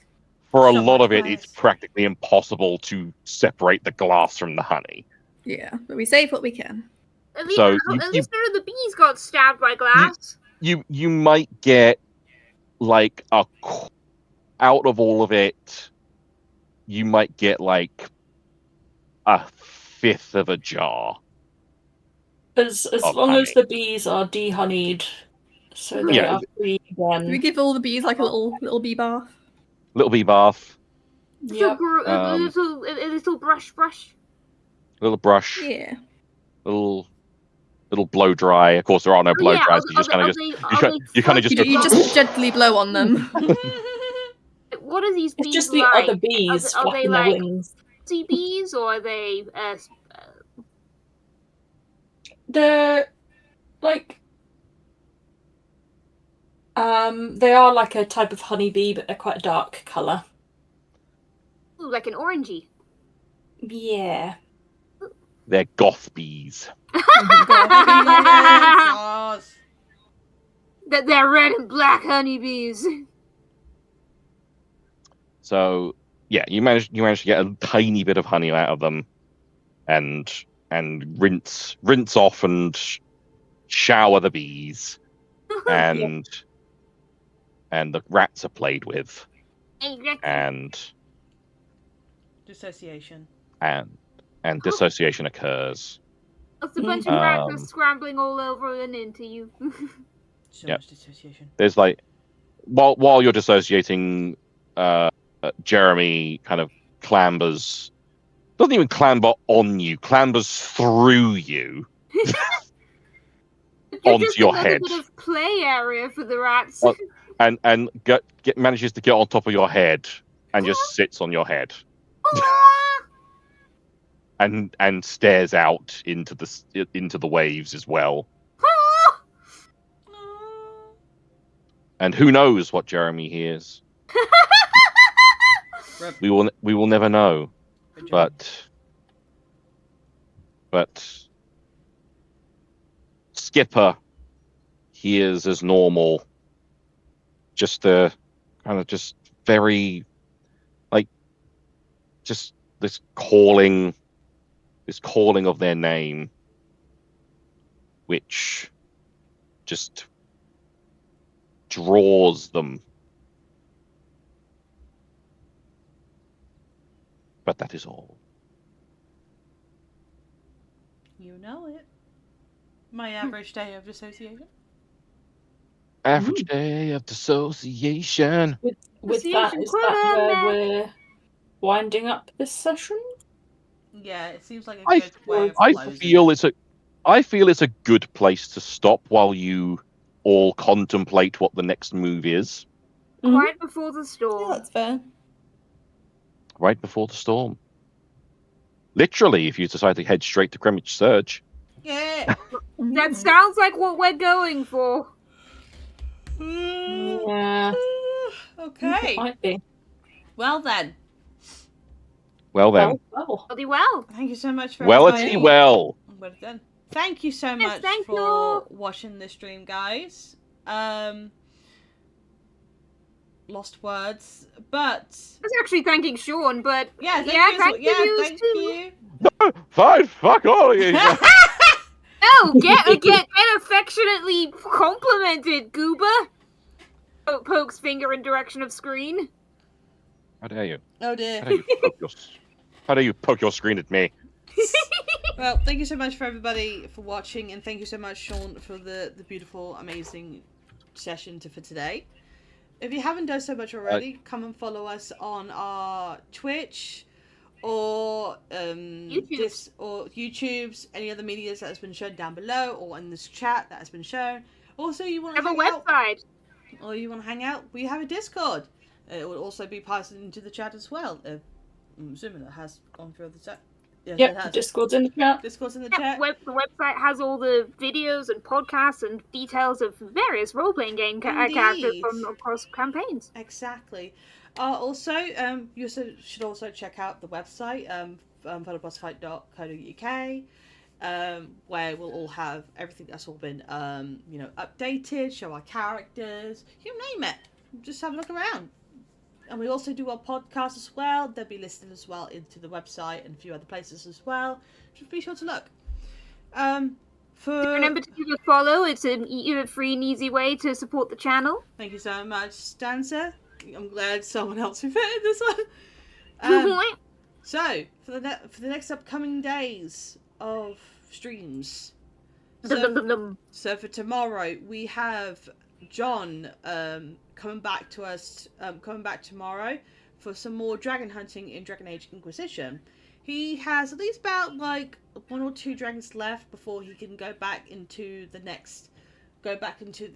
For a So lot much of it, glass. it's practically impossible to separate the glass from the honey. Yeah, but we save what we can. At least, So at least none of the bees got stabbed by glass. You might get like out of all of it, you might get like a fifth of a jar. As Of long as honey. the bees are dehoneyed, so they Yeah. are free Do we again. give all the bees like a little bee bath? Little bee bath, Yep. A little brush. little brush, Yeah. little blow dry. Of course, there are no blow Yeah, dries. You just kind of you kind of just You go. just gently blow on them. What are these bees It's just the like? other bees Are they flapping their like wings. sea bees or are they? They're like they are like a type of honeybee, but they're quite a dark colour. Ooh, like an orangey. Yeah. They're goth bees. Yes. That they're red and black honeybees. So yeah, you managed to get a tiny bit of honey out of them, and rinse off and shower the bees, and the rats are played with, and Dissociation. dissociation occurs. It's a bunch of rats are scrambling all over and into you. So Yep. much dissociation. There's like while you're dissociating, Jeremy kind of clambers. Doesn't even clamber on you. Clambers through you onto Just your another head, bit of play area for the rats. Well, and manages to get on top of your head and just sits on your head and stares out into the waves as well. And who knows what Jeremy hears? We will never know. But Skipper hears as normal. Just the kind of just very like just this calling of their name, which just draws them. But that is all. You know it. My average day of dissociation. Average day of dissociation. With that, Association is that quarter, where we're winding up this session? Yeah, it seems like a I good way of I closing. feel it's a good place to stop while you all contemplate what the next move is. Right before the Yeah, storm. that's fair. Right before the storm. Literally, if you decide to head straight to Greenwich Surge. Yeah. That sounds like what we're going for. Yeah. Okay. It might be. Well then. Well then. Well. Bloody well. Thank you so much for Wellity well. Well done. Thank you so Yes, much thank for you. watching this stream, guys. Lost words, but I was actually thanking Sean, but yeah, thank yeah, you. thank you Thank too. you. Fine, fuck all of you. No, get affectionately complimented, Gooba. Pokes finger in direction of screen. How dare you? Oh dear. How dare you poke your screen at me? Well, thank you so much for everybody for watching, and thank you so much, Sean, for the beautiful, amazing session for today. if you haven't done so much already, come and follow us on our Twitch or YouTube's, any other medias that has been shown down below or in this chat that has been shown. Also, you want to have a hang out, website. or you want to hang out, we have a Discord. It will also be passed into the chat as well. I'm assuming it has gone through the chat. Yes, it has. Discord's in the chat. Discord's in the Yeah, chat. the website has all the videos and podcasts and details of various role-playing game characters Indeed. from across campaigns. Exactly. Also, you should also check out the website, vertantbossfight.co.uk, where we'll all have everything that's all been, updated, show our characters, you name it. Just have a look around. And we also do our podcast as well. They'll be listed as well into the website and a few other places as well. Just be sure to look. Remember to give a follow. It's a free and easy way to support the channel. Thank you so much, Stanza. I'm glad someone else invented this one. So, for the next upcoming days of streams. So for tomorrow, we have John coming back to us, coming back tomorrow for some more dragon hunting in Dragon Age Inquisition. He has at least about like 1 or 2 dragons left before he can go back into the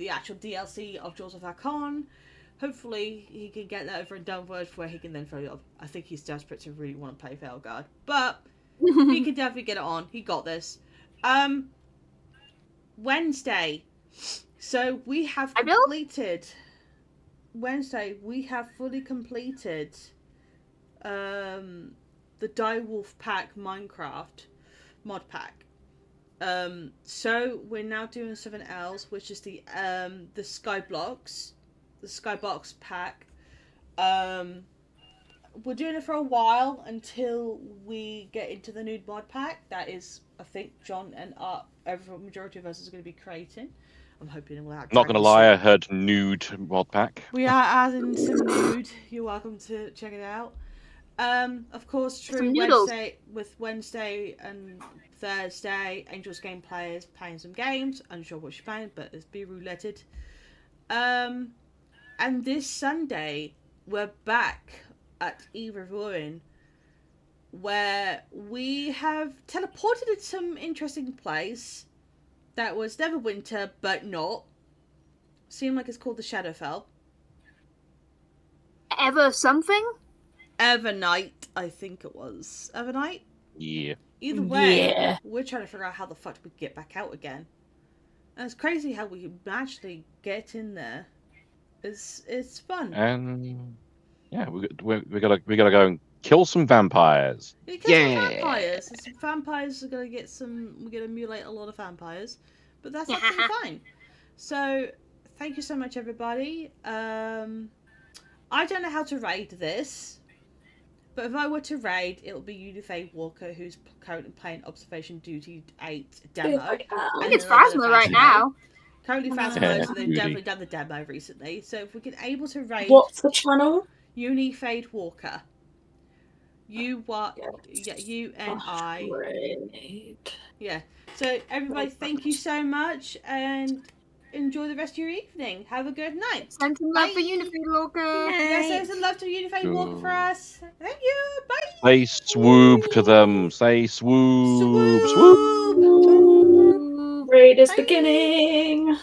actual DLC of Jaws of Archon. Hopefully he can get that over and done with where he can then follow up. I think he's desperate to really want to play Veilguard, but he can definitely get it on. He got this. Wednesday. So we have completed. Wednesday we have fully completed the Direwolf Pack Minecraft mod pack. So we're now doing something else, which is the Skybox pack. We're doing it for a while until we get into the nude mod pack. That is, I think, John and over majority of us is going to be creating. I'm hoping we'll have. Not going to lie, I heard nude mod pack. We are adding some nude. You're welcome to check it out. Of course, true Wednesday and Thursday, Angels game players playing some games. Unsure what she's playing, but it's be rouletted. And this Sunday, we're back at Eve of Ruin, where we have teleported to some interesting place that was Neverwinter, but not. Seemed like it's called the Shadowfell. Ever something? Evernight, I think it was. Evernight? Yeah. Either way, we're trying to figure out how the fuck we get back out again. And it's crazy how we actually get in there. It's fun. And yeah, we gotta go and kill some vampires. You kill some vampires. And some vampires are gonna get some. We're gonna mutilate a lot of vampires, but that's absolutely fine. So thank you so much, everybody. I don't know how to raid this, but if I were to raid, it will be Unifae Walker, who's currently playing Observation Duty 8 demo. I think it's Phasma right now. Currently Phasma, so they've definitely done the demo recently. So if we can able to raid... What's the channel? Unifae Walker. U-N-I... Yeah. So everybody, thank you so much, and enjoy the rest of your evening. Have a good night. Send some love for Unifae Walker. Yeah, send some love to Unifae Walker for us. Thank you. Bye. Say swoop to them. Say swoop. Swoop. Raid is beginning.